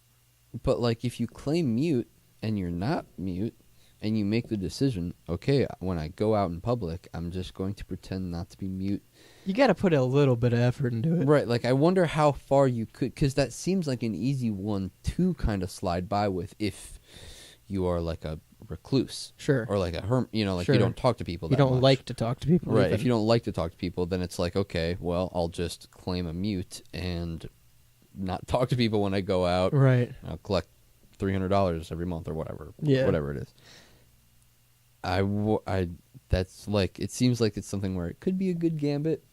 but like if you claim mute and you're not mute, and you make the decision, okay, when I go out in public, I'm just going to pretend not to be mute. You got to put a little bit of effort into it. Right, like I wonder how far you could, because that seems like an easy one to kind of slide by with if you are like a recluse. Sure. Or like a hermit, like Sure. you don't talk to people You that don't much. like to talk to people. Right, even. if you don't like to talk to people, then it's like, okay, well, I'll just claim a mute and not talk to people when I go out. Right. I'll collect $300 every month or whatever. Yeah. Whatever it is. That's like, it seems like it's something where it could be a good gambit,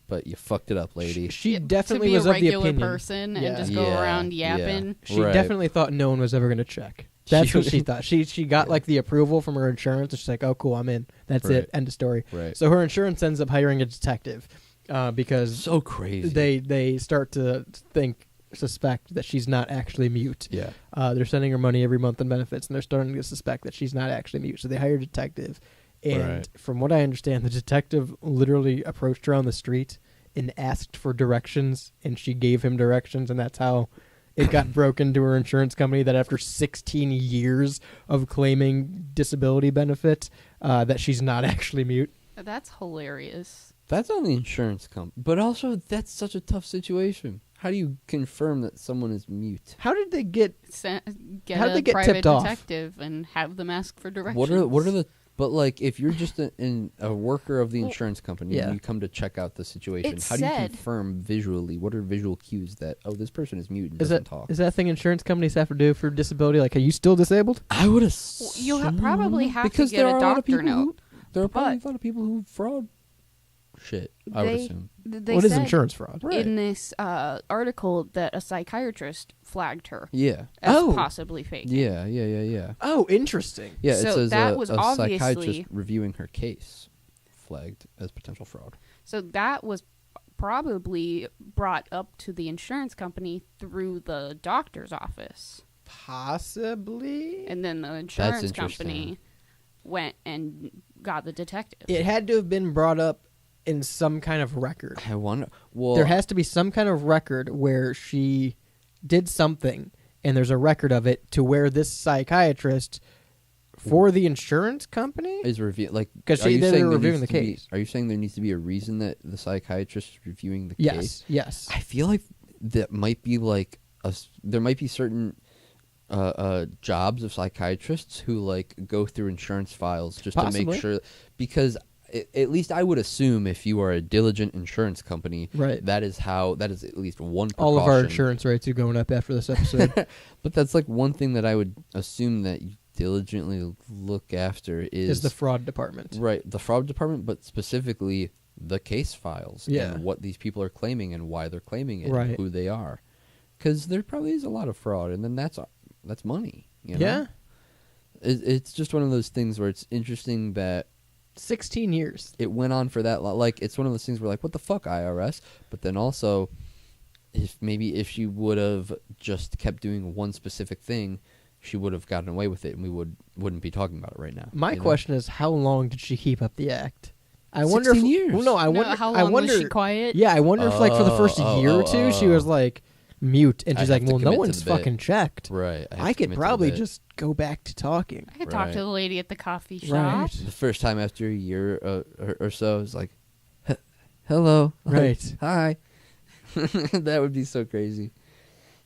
but you fucked it up, lady. She definitely to be was a of the regular opinion. person Yeah. and just go Yeah, around yeah. yapping. She Right. definitely thought no one was ever going to check. That's She- what she thought. She got like the approval from her insurance. And she's like, "Oh, cool, I'm in. That's Right. it. End of story." Right. So her insurance ends up hiring a detective because So crazy. they start to suspect that she's not actually mute. Yeah. They're sending her money every month in benefits, and they're starting to suspect that she's not actually mute. So they hire a detective, and Right. from what I understand, the detective literally approached her on the street and asked for directions, and she gave him directions, and that's how it got broken to her insurance company. That after 16 years of claiming disability benefit, that she's not actually mute. That's hilarious. That's on the insurance company. But also, that's such a tough situation. How do you confirm that someone is mute? How did they get? Get How'd a they get private tipped off? detective and have them ask for directions. What are the? But like, if you're just a worker of the insurance company yeah. and you come to check out the situation, It how do you said- confirm visually? What are visual cues that this person is mute and Is doesn't that talk? is that thing insurance companies have to do for disability? Like, are you still disabled? I would Well, assume you probably have because to get there are a a lot of doctor people who, note. there are probably but a lot of people who fraud shit. I would They- assume. They What is said insurance fraud? Right. in this article that a psychiatrist flagged her Yeah. as Oh. possibly fake. Yeah. Oh, interesting. Yeah, it So says that a was psychiatrist obviously- reviewing her case flagged as potential fraud. So that was probably brought up to the insurance company through the doctor's office. Possibly. And then the insurance interesting. company went and got the detective. It had to have been brought up in some kind of record. I wonder. Well, There has to be some kind of record where she did something, and there's a record of it to where this psychiatrist for the insurance company. is like 'Cause are you they're saying there reviewing needs the to be- case. Are you saying there needs to be a reason that the psychiatrist is reviewing the Yes, case? yes. I feel like that might be like there might be certain jobs of psychiatrists who like go through insurance files just to Possibly. make sure, because at least I would assume if you are a diligent insurance company, Right. that is at least one precaution. All of our insurance rates are going up after this episode. But that's like one thing that I would assume that you diligently look after is the fraud department. right, the fraud department, but specifically the case files Yeah. and what these people are claiming and why they're claiming it, Right. and who they are, because there probably is a lot of fraud, and then that's money. You know? Yeah. It's just one of those things where it's interesting that 16 years. it went on for that long. Like, it's one of those things where like, what the fuck, IRS? But then also, if she would have just kept doing one specific thing, she would have gotten away with it, and we wouldn't be talking about it right now. My you know? question is, how long did she keep up the act? I wonder 16 if, years. Well, no, I No, wonder how I long wonder, was she quiet? Yeah, I wonder if like for the first year or two she was like mute, and I she's have like, to "Well, no commit to one's the bit. fucking checked. Right. I could probably just go back to talking." I could talk Right. to the lady at the coffee shop. Right. The first time after a year or so, it's like, hello. Right. Hi. That would be so crazy.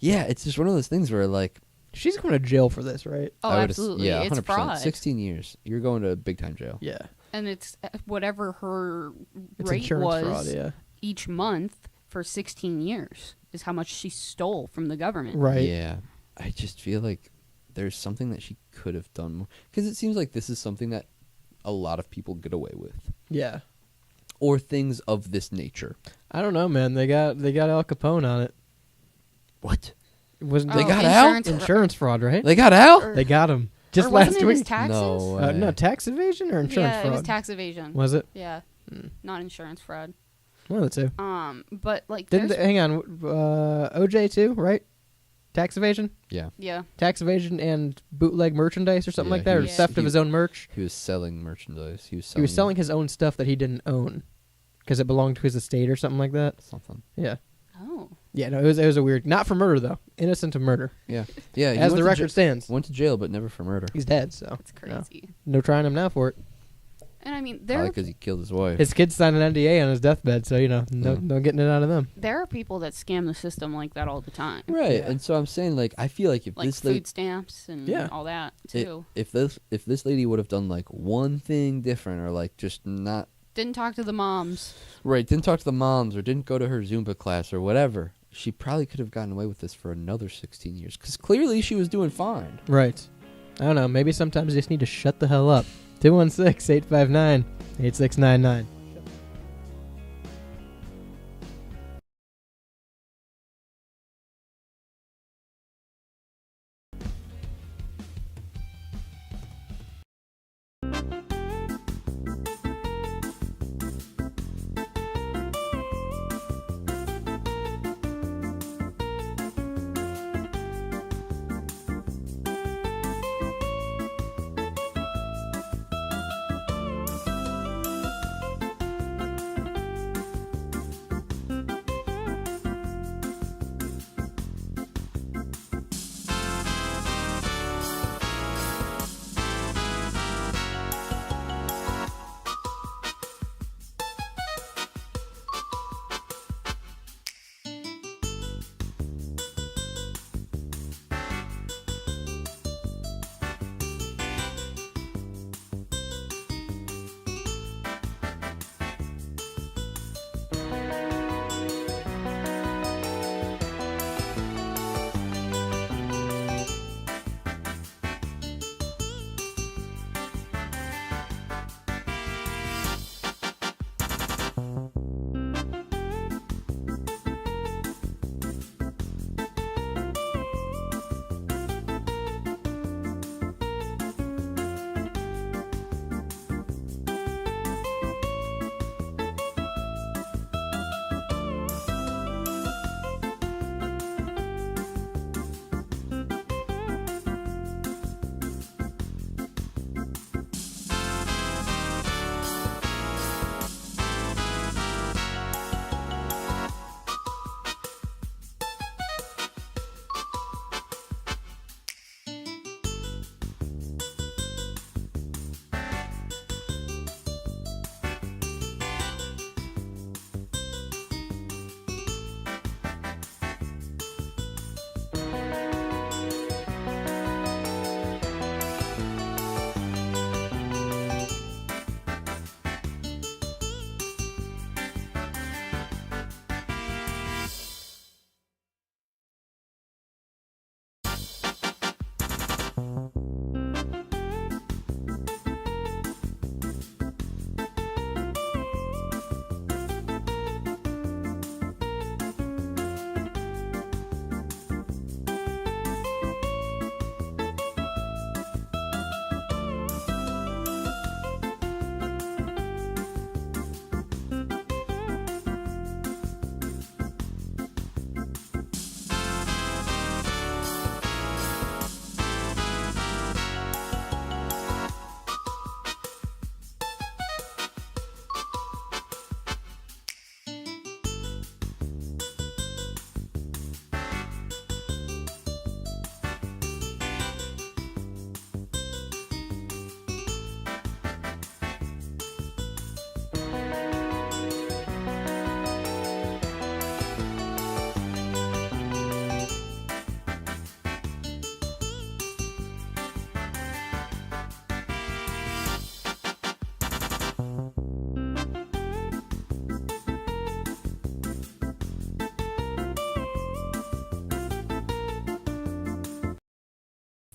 Yeah, it's just one of those things where like, She's going to jail for this, right? Oh, I would absolutely. yeah, It's 100%. fraud. 16 years. You're going to big time jail. Yeah. And it's whatever her It's rate insurance was fraud, yeah. each month for 16 years is how much she stole from the government. Right. Yeah. I just feel like there's something that she could have done more, because it seems like this is something that a lot of people get away with, Yeah. or things of this nature. I don't know, man. They got Al Capone on it. What? It wasn't They Oh, got out? insurance insurance fraud, right? They got out? They got him. Just or wasn't last it week. his taxes? No, No, tax evasion or insurance yeah, fraud? it was tax evasion. Was it? Yeah, Hmm. not insurance fraud. One of the two. But like, Didn't there's- hang on, OJ too, right? Tax evasion, Yeah. yeah, tax evasion, and bootleg merchandise or something Yeah, like that, or he was- theft of he- his own merch. He was selling merchandise. He was He was selling his own stuff that he didn't own because it belonged to his estate or something like that. something. Yeah, oh, yeah. No, it was a weird. Not for murder though. Innocent of murder, Yeah. Yeah. he as went the to record stands. went to jail, but never for murder. He's dead, so that's crazy. no trying him now for it. And I mean, Probably because he killed his wife. His kids signed an NDA on his deathbed, so no getting it out of them. there are people that scam the system like that all the time. Right. Yeah. And so I'm saying, like, I feel like if Like this food stamps and Yeah. all that it- too. if this lady would have done like one thing different, or like just not Didn't talk to the moms. right, didn't talk to the moms, or didn't go to her Zumba class or whatever, she probably could have gotten away with this for another 16 years. Because clearly she was doing fine. Right. I don't know. Maybe sometimes you just need to shut the hell up. 216-859-8699.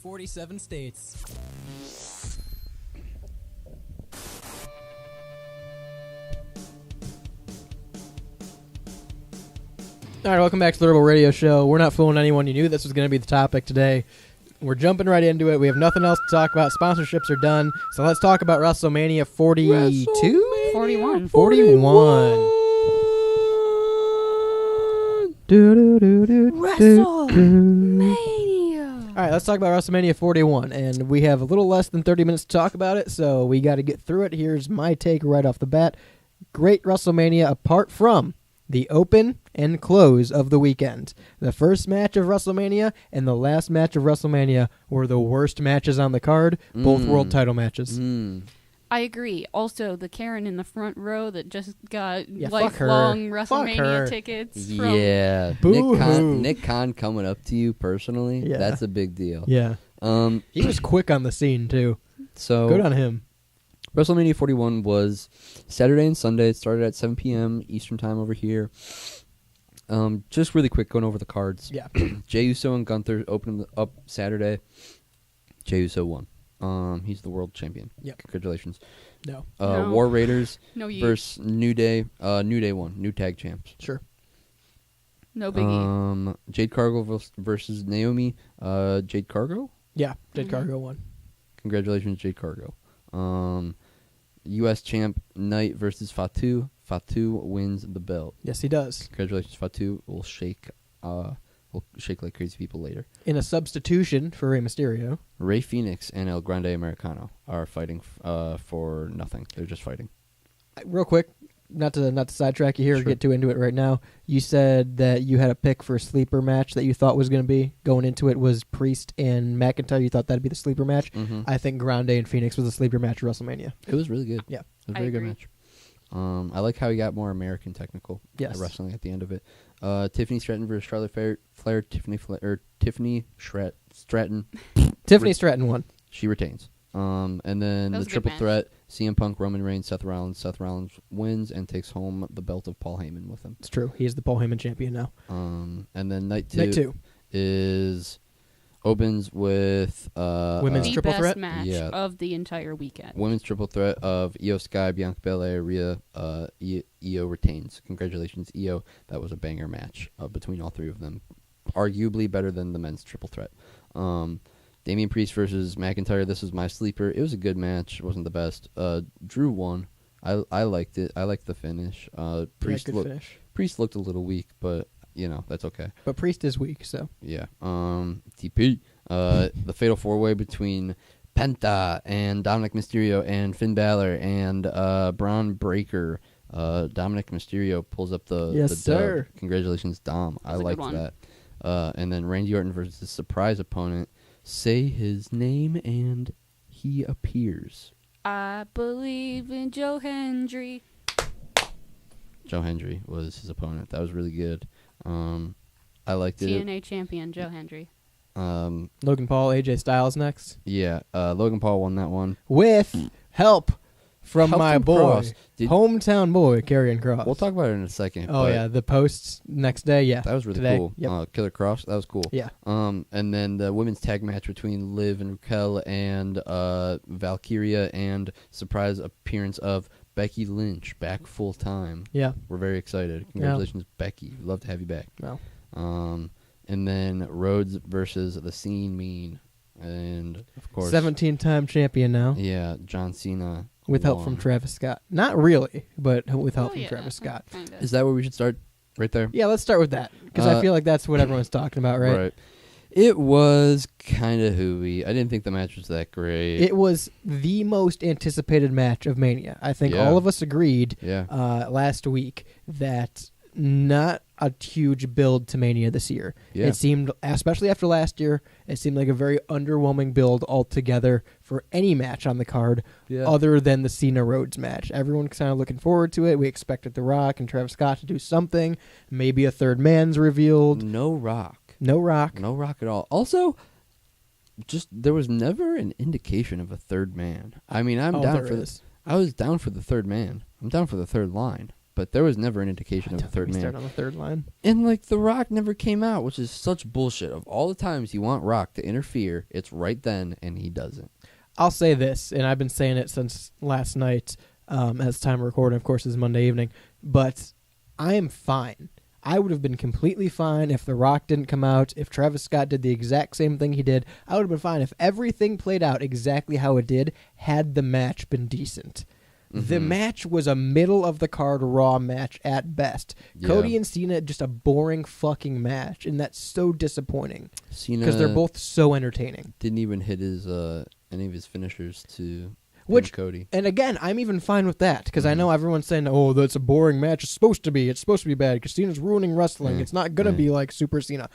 .47 states. All right, welcome back to the Rebel Radio Show. We're not fooling anyone. You knew this was going to be the topic today. we're jumping right into it. We have nothing else to talk about. Sponsorships are done. So let's talk about WrestleMania 42? 41. 41. WrestleMania. All right, let's talk about WrestleMania 41. And we have a little less than 30 minutes to talk about it, so we got to get through it. Here's my take right off the bat. Great WrestleMania apart from the open and close of the weekend. The first match of WrestleMania and the last match of WrestleMania were the worst matches on the card, both world title matches. I agree. Also, the Karen in the front row that just got fuck her. lifelong Fuck WrestleMania her. tickets. From Yeah. Boo-hoo. Nick Khan coming up to you personally, Yeah. that's a big deal. Yeah. He was quick on the scene, too. So Good on him. WrestleMania 41 was Saturday and Sunday. It started at 7 p.m. Eastern time over here. Just really quick, going over the cards. Yeah. Jey Uso and Gunther opened up Saturday. Jey Uso won. He's the world champion. Yep. Congratulations. No. No. War Raiders No yeet. versus New Day. New Day won. New tag champs. Sure. No biggie. Jade Cargill versus Naomi. Jade Cargill? Yeah, Jade Cargill won. Congratulations, Jade Cargill. U.S. champ Knight versus Fatu. Fatu wins the belt. Yes, he does. Congratulations, Fatu. Will shake like crazy people later. In a substitution for Rey Mysterio. Rey Fenix and El Grande Americano are fighting for nothing. They're just fighting. Real quick, not to sidetrack you here or Sure. get too into it right now. You said that you had a pick for a sleeper match that you thought was going to be going into it was Priest and McIntyre. You thought that'd be the sleeper match. Mm-hmm. I think Grande and Phoenix was the sleeper match at WrestleMania. It was really good. Yeah. It was a I very good agree. match. I like how he got more American technical Yes. wrestling at the end of it. Tiffany Stratton versus Charlotte Flair. Tiffany Stratton. Tiffany Stratton won. She retains. And then That the was a good triple match. threat: CM Punk, Roman Reigns, Seth Rollins. Seth Rollins wins and takes home the belt of Paul Heyman with him. It's true. He is the Paul Heyman champion now. And then night Night two. opens with Women's The triple best threat? match Yeah. of the entire weekend. women's triple threat of Io Sky, Bianca Belair, Rhea. Io retains. Congratulations, Io. That was a banger match between all three of them. Arguably better than the men's triple threat. Damian Priest versus McIntyre. This was my sleeper. It was a good match. It wasn't the best. Drew won. I liked it. I liked the finish. Priest good looked finish. Priest looked a little weak, but that's okay. But Priest is weak, so. Yeah. TP. The fatal four-way between Penta and Dominic Mysterio and Finn Balor and Braun Breaker. Dominic Mysterio pulls up the Yes, the dub. sir. Congratulations, Dom. I was a good liked one. that. And then Randy Orton versus his surprise opponent. Say his name and he appears. I believe in Joe Hendry. Joe Hendry was his opponent. That was really good. I liked it. TNA champion Joe Hendry. Logan Paul, AJ Styles next. Yeah. Logan Paul won that one. With help from Help my from boy, Cross. hometown boy, Karrion Kross. We'll talk about it in a second. Oh, but yeah, the posts next day, yeah. That was really Today. cool. Yep. Killer Cross, that was cool. Yeah. And then the women's tag match between Liv and Raquel and Valkyria and surprise appearance of Becky Lynch back full time. Yeah. We're very excited. Congratulations, Becky. We'd love to have you back. Well. And then Rhodes versus the Scene Mean. And, of course, 17-time champion now. Yeah, John Cena. With help from won. Travis Scott. Not really, but with help Oh, from yeah, Travis Scott. kinda. Is that where we should start? Right there? Yeah, let's start with that. Because I feel like that's what everyone's talking about, right? It was kind of hooey. I didn't think the match was that great. It was the most anticipated match of Mania. I think Yeah. all of us agreed Yeah. last week that not a huge build to Mania this year. Yeah. It seemed, especially after last year, it seemed like a very underwhelming build altogether for any match on the card Yeah. other than the Cena Rhodes match. Everyone's kind of looking forward to it. We expected The Rock and Travis Scott to do something. Maybe a third man's revealed. No Rock. No Rock. No Rock at all. Also, just there was never an indication of a third man. I mean, I was down for the third man. I'm down for the third line. But there was never an indication of a third man. Start on the third line. And, The Rock never came out, which is such bullshit. Of all the times you want Rock to interfere, it's right then, and he doesn't. I'll say this, and I've been saying it since last night, as time of recording, of course, is Monday evening, but I am fine. I would have been completely fine if The Rock didn't come out, if Travis Scott did the exact same thing he did. I would have been fine if everything played out exactly how it did had the match been decent. The match was a middle-of-the-card Raw match at best. Yeah. Cody and Cena, just a boring fucking match, and that's so disappointing Cena because they're both so entertaining. didn't even hit his any of his finishers to Which Cody. And again, I'm even fine with that because I know everyone's saying, "Oh, that's a boring match. It's supposed to be. It's supposed to be bad because Cena's ruining wrestling. It's not gonna be like Super Cena."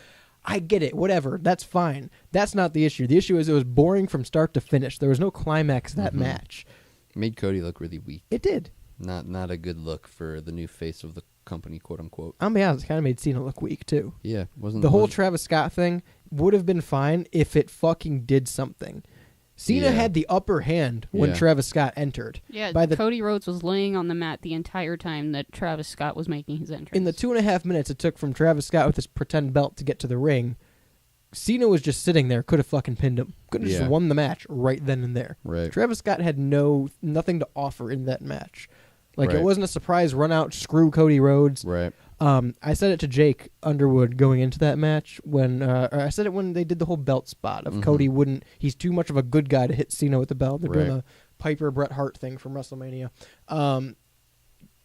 I get it. Whatever. That's fine. That's not the issue. The issue is it was boring from start to finish. There was no climax to that match. Made Cody look really weak. It did. Not a good look for the new face of the company, quote unquote. I'll be honest, it kind of made Cena look weak too. Yeah, wasn't The whole wasn't- Travis Scott thing would have been fine if it fucking did something. Cena Yeah. had the upper hand when Yeah. Travis Scott entered. Yeah, By the Cody Rhodes was laying on the mat the entire time that Travis Scott was making his entrance. in the 2.5 minutes it took from Travis Scott with his pretend belt to get to the ring, Cena was just sitting there, could have fucking pinned him. Could have Yeah. just won the match right then and there. Right. Travis Scott had nothing to offer in that match. Like, Right. it wasn't a surprise run out, screw Cody Rhodes. Right. I said it to Jake Underwood going into that match when or I said it when they did the whole belt spot of Cody wouldn't. He's too much of a good guy to hit Cena with the belt. They're doing Right. the Piper Bret Hart thing from WrestleMania.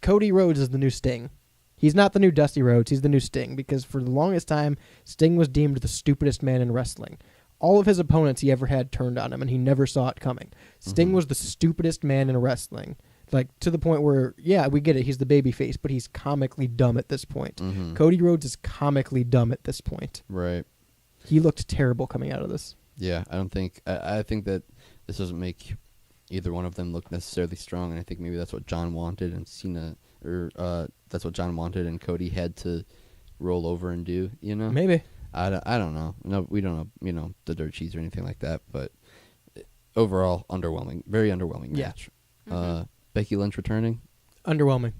Cody Rhodes is the new Sting. He's not the new Dusty Rhodes. He's the new Sting because for the longest time, Sting was deemed the stupidest man in wrestling. All of his opponents he ever had turned on him, and he never saw it coming. Sting was the stupidest man in wrestling. Like, to the point where, yeah, we get it. He's the babyface, but he's comically dumb at this point. Cody Rhodes is comically dumb at this point. Right. He looked terrible coming out of this. Yeah, I don't think I think that this doesn't make either one of them look necessarily strong, and I think maybe that's what John wanted, and Cena, or that's what John wanted, and Cody had to roll over and do. You know, Maybe. I don't know. No, we don't know the dirt sheets or anything like that, but overall underwhelming, very underwhelming Yeah. match. Becky Lynch returning. Underwhelming.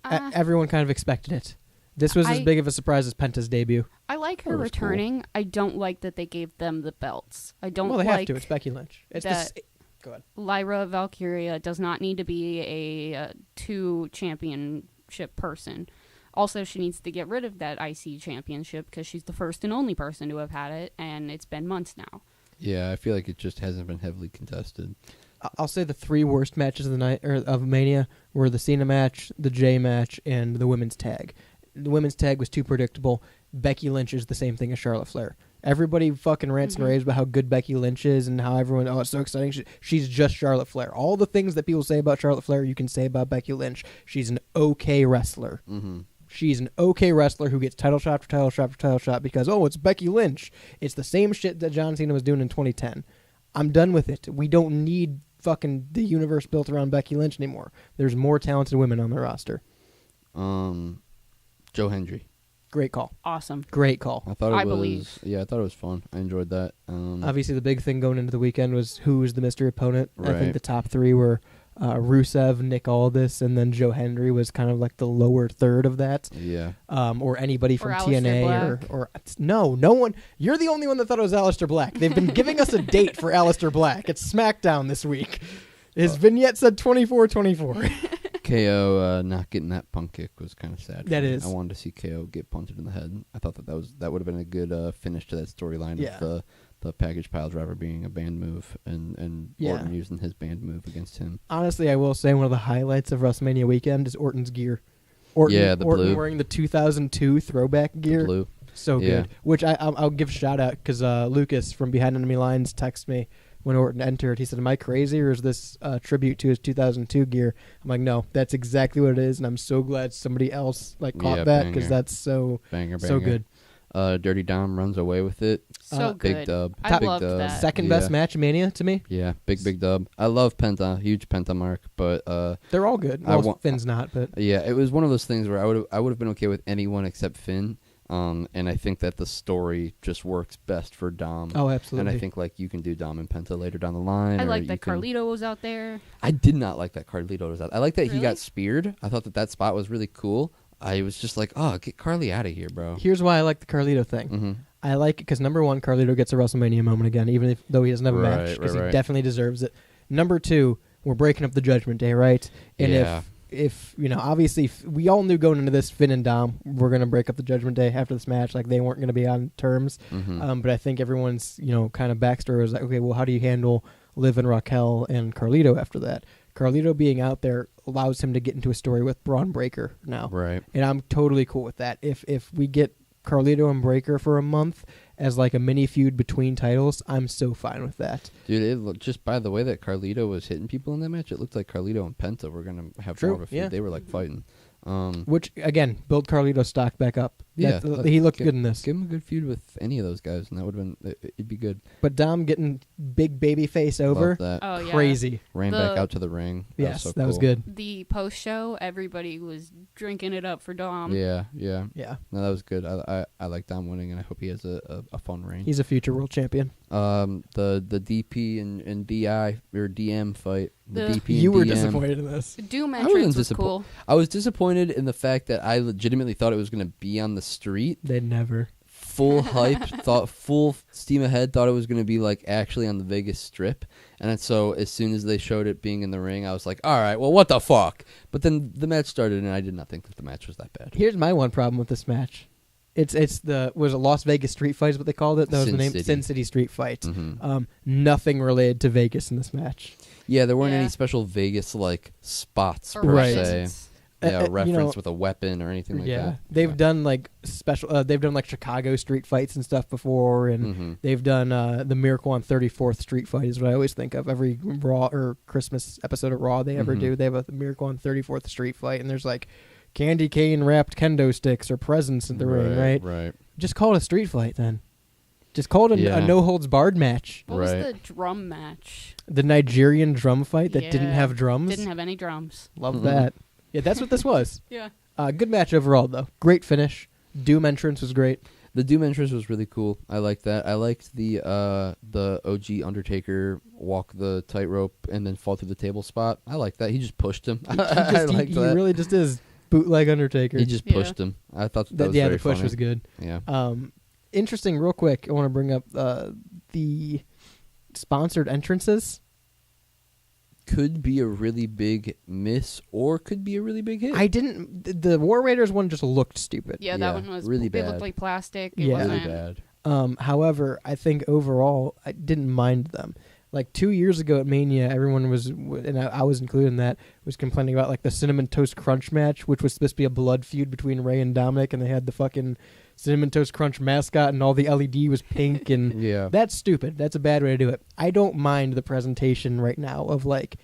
Everyone kind of expected it. This was as I- big of a surprise as Penta's debut. I like her That was cool. returning. I don't like that they gave them the belts. I don't Well, they like have to. It's Becky Lynch. It's that Go ahead. Lyra Valkyria does not need to be a two championship person. Also, she needs to get rid of that IC championship because she's the first and only person to have had it, and it's been months now. Yeah, I feel like it just hasn't been heavily contested. I'll say the three worst matches of the night or of Mania were the Cena match, the Jay match, and the women's tag. The women's tag was too predictable. Becky Lynch is the same thing as Charlotte Flair. Everybody fucking rants and raves about how good Becky Lynch is and how everyone, oh, it's so exciting. She's just Charlotte Flair. All the things that people say about Charlotte Flair, you can say about Becky Lynch. She's an okay wrestler. She's an okay wrestler who gets title shot after title shot after title shot because, oh, it's Becky Lynch. It's the same shit that John Cena was doing in 2010. I'm done with it. We don't need fucking the universe built around Becky Lynch anymore. There's more talented women on the roster. Joe Hendry. Great call. Awesome. Great call. I thought it I was. believe. Yeah, I thought it was fun. I enjoyed that. Obviously, the big thing going into the weekend was who was the mystery opponent. I Right. think the top three were Rusev, Nick Aldis, and then Joe Hendry was kind of like the lower third of that. Yeah. Or anybody from Or TNA Aleister or no one. You're the only one that thought it was Aleister Black. They've been giving us a date for Aleister Black. It's SmackDown this week. His vignette said 24-24. KO not getting that punt kick was kind of sad. That for me. is. I wanted to see KO get punted in the head. I thought that would have been a good finish to that storyline Yeah. of the package pile driver being a band move and Yeah. Orton using his band move against him. Honestly, I will say one of the highlights of WrestleMania weekend is Orton's gear. Orton, Yeah, the Orton blue. wearing the 2002 throwback gear. Blue. So Yeah. good. Which I'll give a shout out because Lucas from Behind Enemy Lines texted me when Orton entered. He said, "Am I crazy or is this a tribute to his 2002 gear?" I'm like, "No, that's exactly what it is," and I'm so glad somebody else caught Yeah, that because banger. that's so Banger. so good. Dirty Dom runs away with it. So Big good. dub. I Big loved dub. that. Second Yeah. best match in Mania to me. Yeah, big dub. I love Penta, huge Penta mark, but They're all good. I Well, wa- Finn's not, but yeah, it was one of those things where I would have been okay with anyone except Finn. And I think that the story just works best for Dom. oh, absolutely. And I think you can do Dom and Penta later down the line. I or like you that can- Carlito was out there. I did not like that Carlito was out. I like that he Really? got speared. I thought that spot was really cool. I was just like, oh, get Carly out of here, bro. Here's why I like the Carlito thing. Mm-hmm. I like it because number one, Carlito gets a WrestleMania moment again, even though he doesn't have a match, because he right. definitely deserves it. Number two, we're breaking up the Judgment Day, right? And Yeah. if obviously we all knew going into this, Finn and Dom were going to break up the Judgment Day after this match. Like they weren't going to be on terms. But I think everyone's kind of backstory was like, okay, well, how do you handle Liv and Raquel and Carlito after that? Carlito being out there allows him to get into a story with Braun Breaker now, Right. and I'm totally cool with that. If we get Carlito and Breaker for a month as like a mini feud between titles, I'm so fine with that. Dude, it looked, just by the way that Carlito was hitting people in that match, it looked like Carlito and Penta were going to have True, more of a feud. yeah. They were like fighting. Which again, build Carlito's stock back up. Yeah, He looked give- good in this. Give him a good feud with any of those guys, and that would have been, it'd be good. But Dom getting big baby face over, Love that. Oh yeah. crazy. Ran back out to the ring. Yes, that was, so that was cool. good. The post show, everybody was drinking it up for Dom. Yeah. Yeah, No, that was good. I like Dom winning, and I hope he has a fun reign. he's a future world champion. The DP and DI or DM fight. The DP and You were DM. disappointed in this. Doom I wasn't entrance was disappointed. cool. I was disappointed in the fact that I legitimately thought it was going to be on the street. They never. Full hype, thought full steam ahead, thought it was going to be like actually on the Vegas Strip. And then so as soon as they showed it being in the ring, I was like, all right, well, what the fuck? But then the match started, and I did not think that the match was that bad. Here's my one problem with this match. It's the was it Las Vegas Street Fight is what they called it? That was Sin the name. City. Sin City Street Fight. Mhm. Nothing related to Vegas in this match. Yeah, there weren't Yeah. any special Vegas like spots Or per Right. se. references. Yeah, reference you know, with a weapon or anything like that. They've done like special. They've done like Chicago street fights and stuff before, and Mhm. they've done the Miracle on 34th Street Fight is what I always think of. Every Raw or Christmas episode of Raw they ever Mhm. do, they have a Miracle on 34th Street Fight, and there's like candy cane wrapped kendo sticks or presents in the ring, right? Right. Just call it a street fight then. Just call it a Yeah. no holds barred match. What was Right. the drum match? The Nigerian drum fight that didn't Yeah. have drums. Didn't have any drums. Love Mhm. that. Yeah, that's what this was. Yeah. Good match overall, though. Great finish. Doom entrance was great. The Doom entrance was really cool. I liked that. I liked the OG Undertaker walk the tightrope and then fall through the table spot. I liked that. He just pushed him. I liked He that. really just is bootleg Undertaker. He just Yeah. pushed him. I thought that was yeah, very the push funny. was good. Yeah. Interesting, real quick, I want to bring up the sponsored entrances. Could be a really big miss or could be a really big hit. I didn't. The War Raiders one just looked stupid. Yeah, Yeah, that one was really It bad. looked like plastic. It Yeah. really wasn't. bad. However, I think overall, I didn't mind them. Like 2 years ago at Mania, everyone was, and I was included in that, was complaining about like the Cinnamon Toast Crunch match, which was supposed to be a blood feud between Ray and Dominic, and they had the fucking Cinnamon Toast Crunch mascot, and all the LED was pink, and Yeah. that's stupid. That's a bad way to do it. I don't mind the presentation right now of like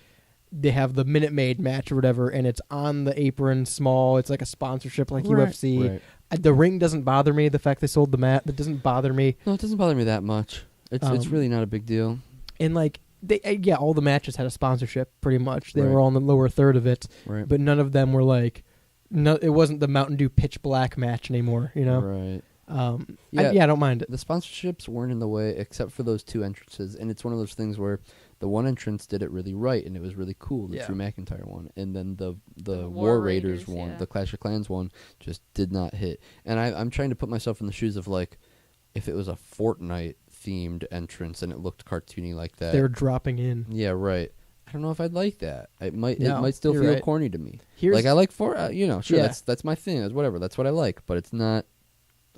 they have the Minute Maid match or whatever, and it's on the apron, small. It's like a sponsorship, like Right, UFC. right. The ring doesn't bother me. The fact they sold the mat, that doesn't bother me. No, it doesn't bother me that much. It's Um, really not a big deal. And like they, yeah, all the matches had a sponsorship pretty much. They Right. were all in the lower third of it, Right. but none of them were like, no, it wasn't the Mountain Dew Pitch Black match anymore. You know, Right. I don't mind it. The sponsorships weren't in the way except for those two entrances, and it's one of those things where the one entrance did it really right, and it was really cool, the Yeah. Drew McIntyre one, and then the The War War Raiders Raiders, one, yeah. the Clash of Clans one, just did not hit. And I'm trying to put myself in the shoes of like, if it was a Fortnite themed entrance and it looked cartoony like that. They're dropping in. Yeah, right. I don't know if I'd like that. It might No, still you're feel right. corny to me. Here's Like I like sure, Yeah. that's my thing. That's whatever. That's what I like, but it's not.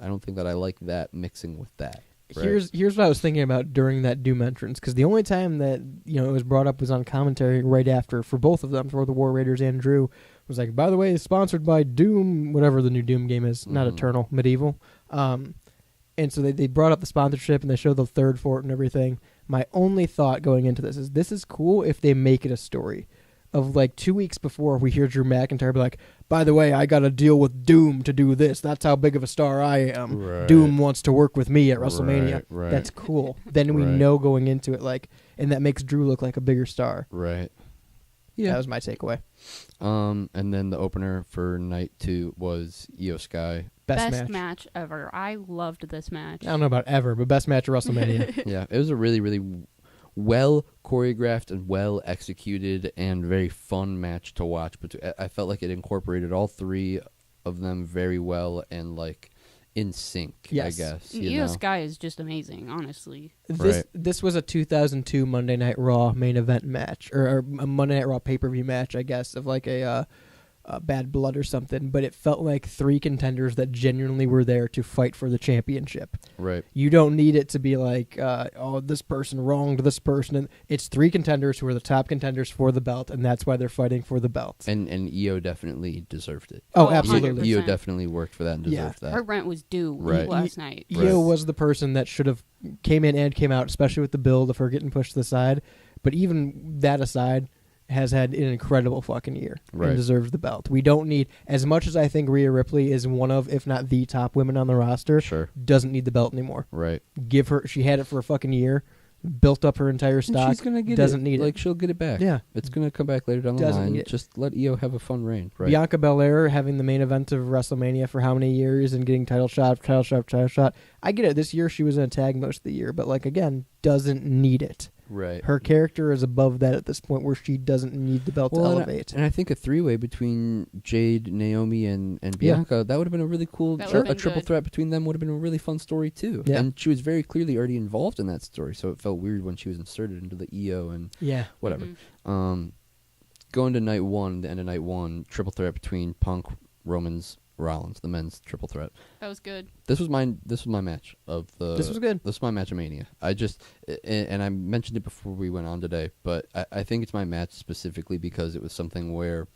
I don't think that I like that mixing with that. Right? Here's what I was thinking about during that Doom entrance, because the only time that it was brought up was on commentary right after for both of them, for the War Raiders and Drew, was like, by the way, it's sponsored by Doom, whatever the new Doom game is, not Mhm. Eternal, Medieval. And so they brought up the sponsorship and they showed the third fort and everything. My only thought going into this is cool if they make it a story. Of like 2 weeks before we hear Drew McIntyre be like, by the way, I got to deal with Doom to do this. That's how big of a star I am. Right. Doom wants to work with me at WrestleMania. Right. That's cool. Then we Right. know going into it, like, and that makes Drew look like a bigger star. Right. That was my takeaway. And then the opener for night 2 was Io Sky. Best, match ever. I loved this match. I don't know about ever, but best match of WrestleMania. Yeah, it was a really, really well choreographed and well executed and very fun match to watch. But I felt like it incorporated all three of them very well and like in sync. Yes. I guess. Io Sky is just amazing, honestly. This was a 2002 Monday Night Raw main event match, or a Monday Night Raw pay-per-view match, I guess, of like a bad blood or something, but it felt like 3 contenders that genuinely were there to fight for the championship. Right. You don't need it to be like, oh, this person wronged this person. And it's 3 contenders who are the top contenders for the belt, and that's why they're fighting for the belt. And Io definitely deserved it. Oh, Oh, absolutely. 100%. Io definitely worked for that and Yeah. deserved that. Her rent was due Right. last night. Io was the person that should have came in and came out, especially with the build of her getting pushed to the side. But even that aside, has had an incredible fucking year Right. and deserves the belt. We don't need, as much as I think Rhea Ripley is one of, if not the top women on the roster, Sure. doesn't need the belt anymore. Right. Give her, she had it for a fucking year, built up her entire And stock, she's gonna get doesn't it. need like it. she'll get it back. Yeah. It's gonna come back later down the Doesn't line. need it. Just let Io have a fun reign. Right. Bianca Belair having the main event of WrestleMania for how many years and getting title shot. I get it. This year she was in a tag most of the year, but like again, doesn't need it. Right. Her character is above that at this point where she doesn't need the belt to elevate. And I think a 3-way between Jade, Naomi, and Bianca, that would have been a really cool That would've a been triple good. threat between them would have been a really fun story too. Yeah. And she was very clearly already involved in that story, so it felt weird when she was inserted into the EO and Yeah. whatever. Mhm. Going to night 1, the end of night 1, triple threat between Punk, Romans, Rollins, the men's triple threat. That was good. This was my match of the. This was good. This was my match of Mania. I just and I mentioned it before we went on today, but I think it's my match specifically because it was something where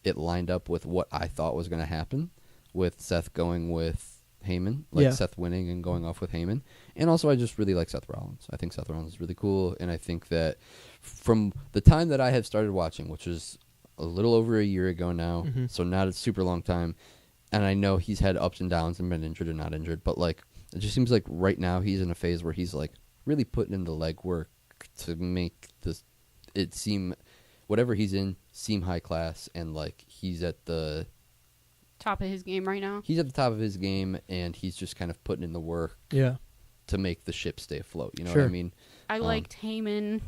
it lined up with what I thought was going to happen, with Seth going with Heyman, like Yeah. Seth winning and going off with Heyman, and also I just really like Seth Rollins. I think Seth Rollins is really cool, and I think that from the time that I have started watching, which is a little over a year ago now, Mhm. so not a super long time. And I know he's had ups and downs and been injured and not injured, but like it just seems like right now he's in a phase where he's like really putting in the legwork to make it seem whatever he's in seem high class, and like he's at the Top of his game right now. top of his game, and he's just kind of putting in the work Yeah. to make the ship stay afloat. You know Sure. what I mean? I liked Heyman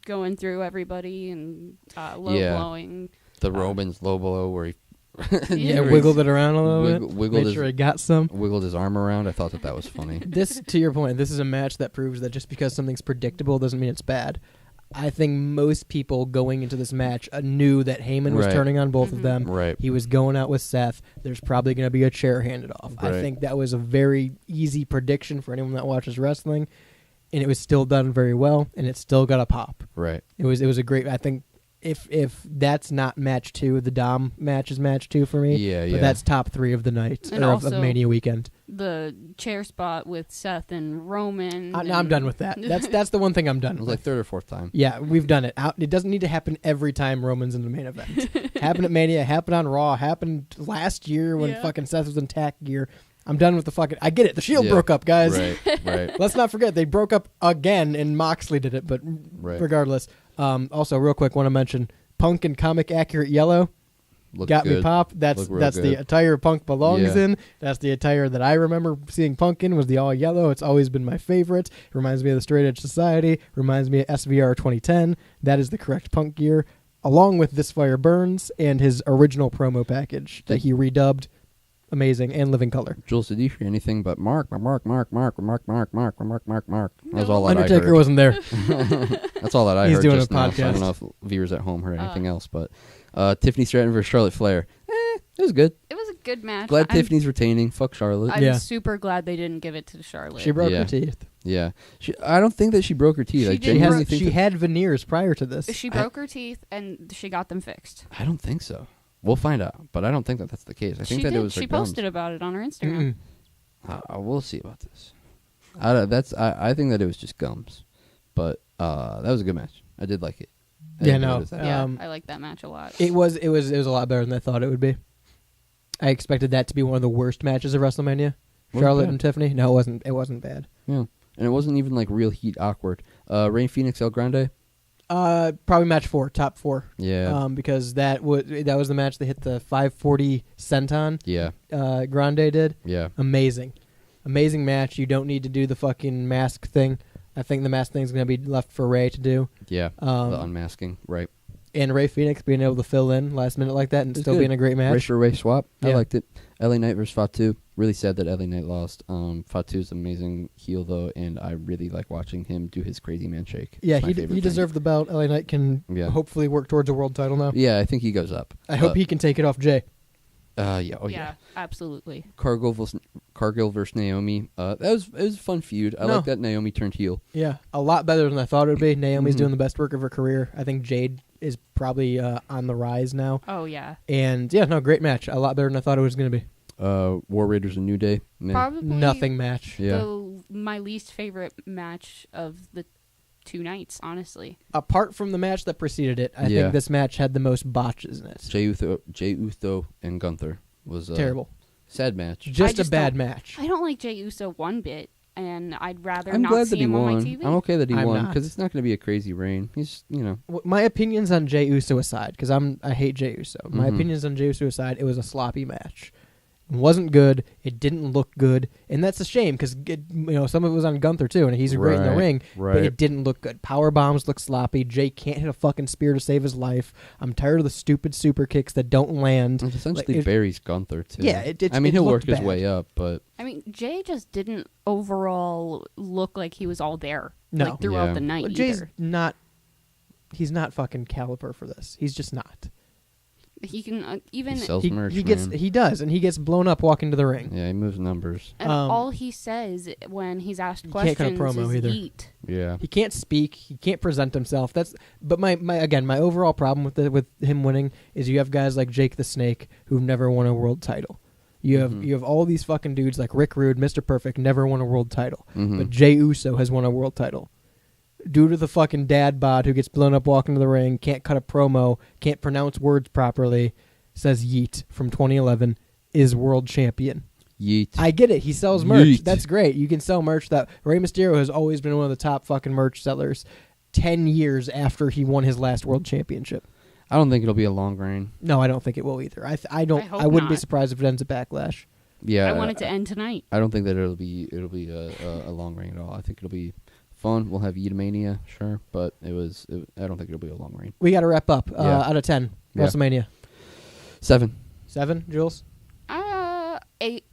going through everybody and low Yeah. blowing. The Romans low blow where he Yeah, where wiggled it around a little bit. wiggled Made sure he got some. wiggled his arm around. I thought that was funny. This, to your point, this is a match that proves that just because something's predictable doesn't mean it's bad. I think most people going into this match knew that Heyman was Right. turning on both of them. Right. He was going out with Seth. There's probably going to be a chair handed off. I Right. think that was a very easy prediction for anyone that watches wrestling, and it was still done very well, and it still got a pop. Right. It was a great. I think if that's not match 2, the Dom match is match 2 for me. Yeah, But yeah. that's top 3 of the night And or of also- Mania weekend. The chair spot with Seth and Roman. I'm done with that. That's the one thing I'm done It was with. like 3rd or 4th time. Yeah, we've done it. It doesn't need to happen every time Roman's in the main event. Happened at Mania, happened on Raw, happened last year when Yeah. fucking Seth was in tack gear. I'm done with the fucking... I get it. The Shield Yeah. broke up, guys. Right. Right. Let's not forget, they broke up again, and Moxley did it, but Right. regardless. Also, real quick, want to mention Punk in comic accurate yellow. Looked Got me good. pop. That's Looked real the good. attire Punk belongs Yeah. in. That's the attire that I remember seeing Punk in was the all yellow. It's always been my favorite. It reminds me of the Straight Edge Society. Reminds me of SVR 2010. That is the correct Punk gear, along with This Fire Burns and his original promo package that he redubbed. Amazing and living color. Jules, did you hear anything but Mark? That was all that Undertaker I heard. wasn't there. That's all that I He's heard doing just a now, so I podcast. don't know if viewers at home heard anything else, but Tiffany Stratton versus Charlotte Flair. It was good. It was a good match. Glad I'm- Tiffany's retaining. Fuck Charlotte. I'm Yeah. super glad they didn't give it to Charlotte. She broke Yeah. her teeth. Yeah. I don't think that she broke her teeth. She I did genuinely broke- think She that- had veneers prior to this. She broke her teeth and she got them fixed. I don't think so. We'll find out, but I don't think that that's the case. I think she that did. it was her She gums. posted about it on her Instagram. Mm-mm. We'll see about this. I think that it was just gums, but that was a good match. I did like it. I Yeah, didn't no. notice that. Yeah, Um, I like that match a lot. It was a lot better than I thought it would be. I expected that to be one of the worst matches of WrestleMania. Wasn't Charlotte bad. and Tiffany. No, it wasn't. It wasn't bad. Yeah, and it wasn't even like real heat awkward. Rey Fénix El Grande. Probably match 4, top 4. Yeah. Because that was the match that hit the 540 senton. Yeah. Grande did. Yeah. Amazing match. You don't need to do the fucking mask thing. I think the mask thing is going to be left for Ray to do. Yeah. Um, The unmasking, right? And Ray Phoenix being able to fill in last minute like that and It's still good. being a great match. Race for race swap. I Yeah. liked it. LA Knight versus Fatu. Really sad that LA Knight lost. Fatu's an amazing heel though, and I really like watching him do his crazy man shake. Yeah, It's my favorite he thing. deserved the belt. LA Knight can Yeah. hopefully work towards a world title now. Yeah, I think he goes up. I hope he can take it off Jay. Yeah. Oh yeah, absolutely. Cargill versus Naomi. It was a fun feud. I No. like that Naomi turned heel. Yeah, a lot better than I thought it would be. Naomi's Mhm. doing the best work of her career. I think Jade is probably on the rise now. Oh yeah, And yeah, no, great match. A lot better than I thought it was going to be. War Raiders and New Day. Meh. probably Nothing match. Yeah. my least favorite match of the 2 nights, honestly. Apart from the match that preceded it, I Yeah. think this match had the most botches in it. Jey Uso and Gunther was Terrible. sad match. Just a just bad don't- match. I don't like Jey Uso one bit, and I'd rather I'm not glad see that he him on my won. TV. I'm okay that he I'm won not. because it's not going to be a crazy reign. He's, My opinions on Jey Uso aside, because I hate Jey Uso. My Mhm. opinions on Jey Uso aside, it was a sloppy match. It wasn't good. It didn't look good, and that's a shame because some of it was on Gunther too, and he's great in the Right, ring. But right. it didn't look good. Power bombs look sloppy. Jay can't hit a fucking spear to save his life. I'm tired of the stupid super kicks that don't land. It essentially Like, it- buries Gunther too. Yeah, it- I mean, it he'll looked work his bad. way up, but I mean, Jay just didn't overall look like he was all there. No. Like throughout Yeah. the night. Well, Jay's either. not. He's not fucking caliber for this. He's just not. He can even he sells He, merch. he gets man. he does, and he gets blown up walking to the ring. Yeah, he moves numbers. and um, all he says when he's asked You can't cut a questions promo is either. yeet. Yeah. He can't speak. He can't present himself. But my overall problem with him winning is you have guys like Jake the Snake who've never won a world title. You have all these fucking dudes like Rick Rude, Mr. Perfect, never won a world title. Mhm. But Jey Uso has won a world title. Due to the fucking dad bod who gets blown up walking to the ring, can't cut a promo, can't pronounce words properly, says yeet from 2011, is world champion. Yeet. I get it. He sells merch. Yeet. That's great. You can sell merch. That Rey Mysterio has always been one of the top fucking merch sellers 10 years after he won his last world championship. I don't think it'll be a long reign. No, I don't think it will either. I hope wouldn't be not. surprised if it ends at Backlash. Yeah. I want it to end tonight. I don't think that it'll be a long reign at all. I think it'll be fun. We'll have Yeetamania, sure, but I don't think it'll be a long reign. We got to wrap up. Yeah. Out of 10, Yeah. WrestleMania. 7. 7, Jules? 8.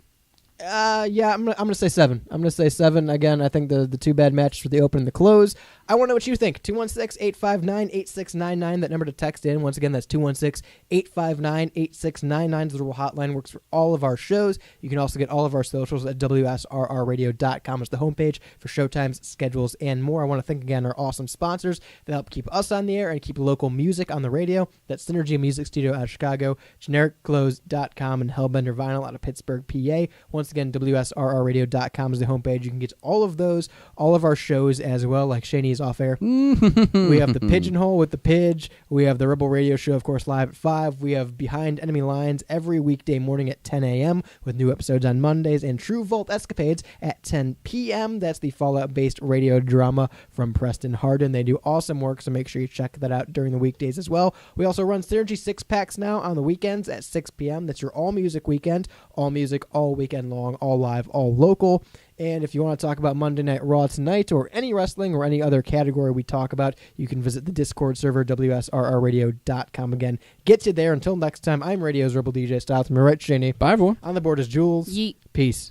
Yeah, I'm gonna say 7. I'm gonna say 7 again. I think the two bad matches for the open and the close. I want to know what you think. 216-859-8699. That number to text in. Once again, that's 216-859-8699. The hotline works for all of our shows. You can also get all of our socials at WSRRradio.com as the homepage for showtimes, schedules, and more. I want to thank again our awesome sponsors that help keep us on the air and keep local music on the radio. That's Synergy Music Studio out of Chicago, GenericClothes.com, and Hellbender Vinyl out of Pittsburgh, PA. Once again, WSRRradio.com is the homepage. You can get all of those, all of our shows as well, like Shaney's off air. We have the Pigeonhole with the Pidge. We have the Rebel Radio Show, of course, live at 5. We have Behind Enemy Lines every weekday morning at 10 a.m. with new episodes on Mondays, and True Vault Escapades at 10 p.m. That's the Fallout-based radio drama from Preston Hardin. They do awesome work, so make sure you check that out during the weekdays as well. We also run Synergy 6-packs now on the weekends at 6 p.m. That's your all-music weekend. All music, all weekend long, all live, all local. And if you want to talk about Monday Night Raw tonight or any wrestling or any other category we talk about, you can visit the Discord server, WSRRradio.com. Again, get you there. Until next time, I'm Radio's Rebel DJ Styles. I'm right, Shaney. Bye, everyone. On the board is Jules. Yeet. Peace.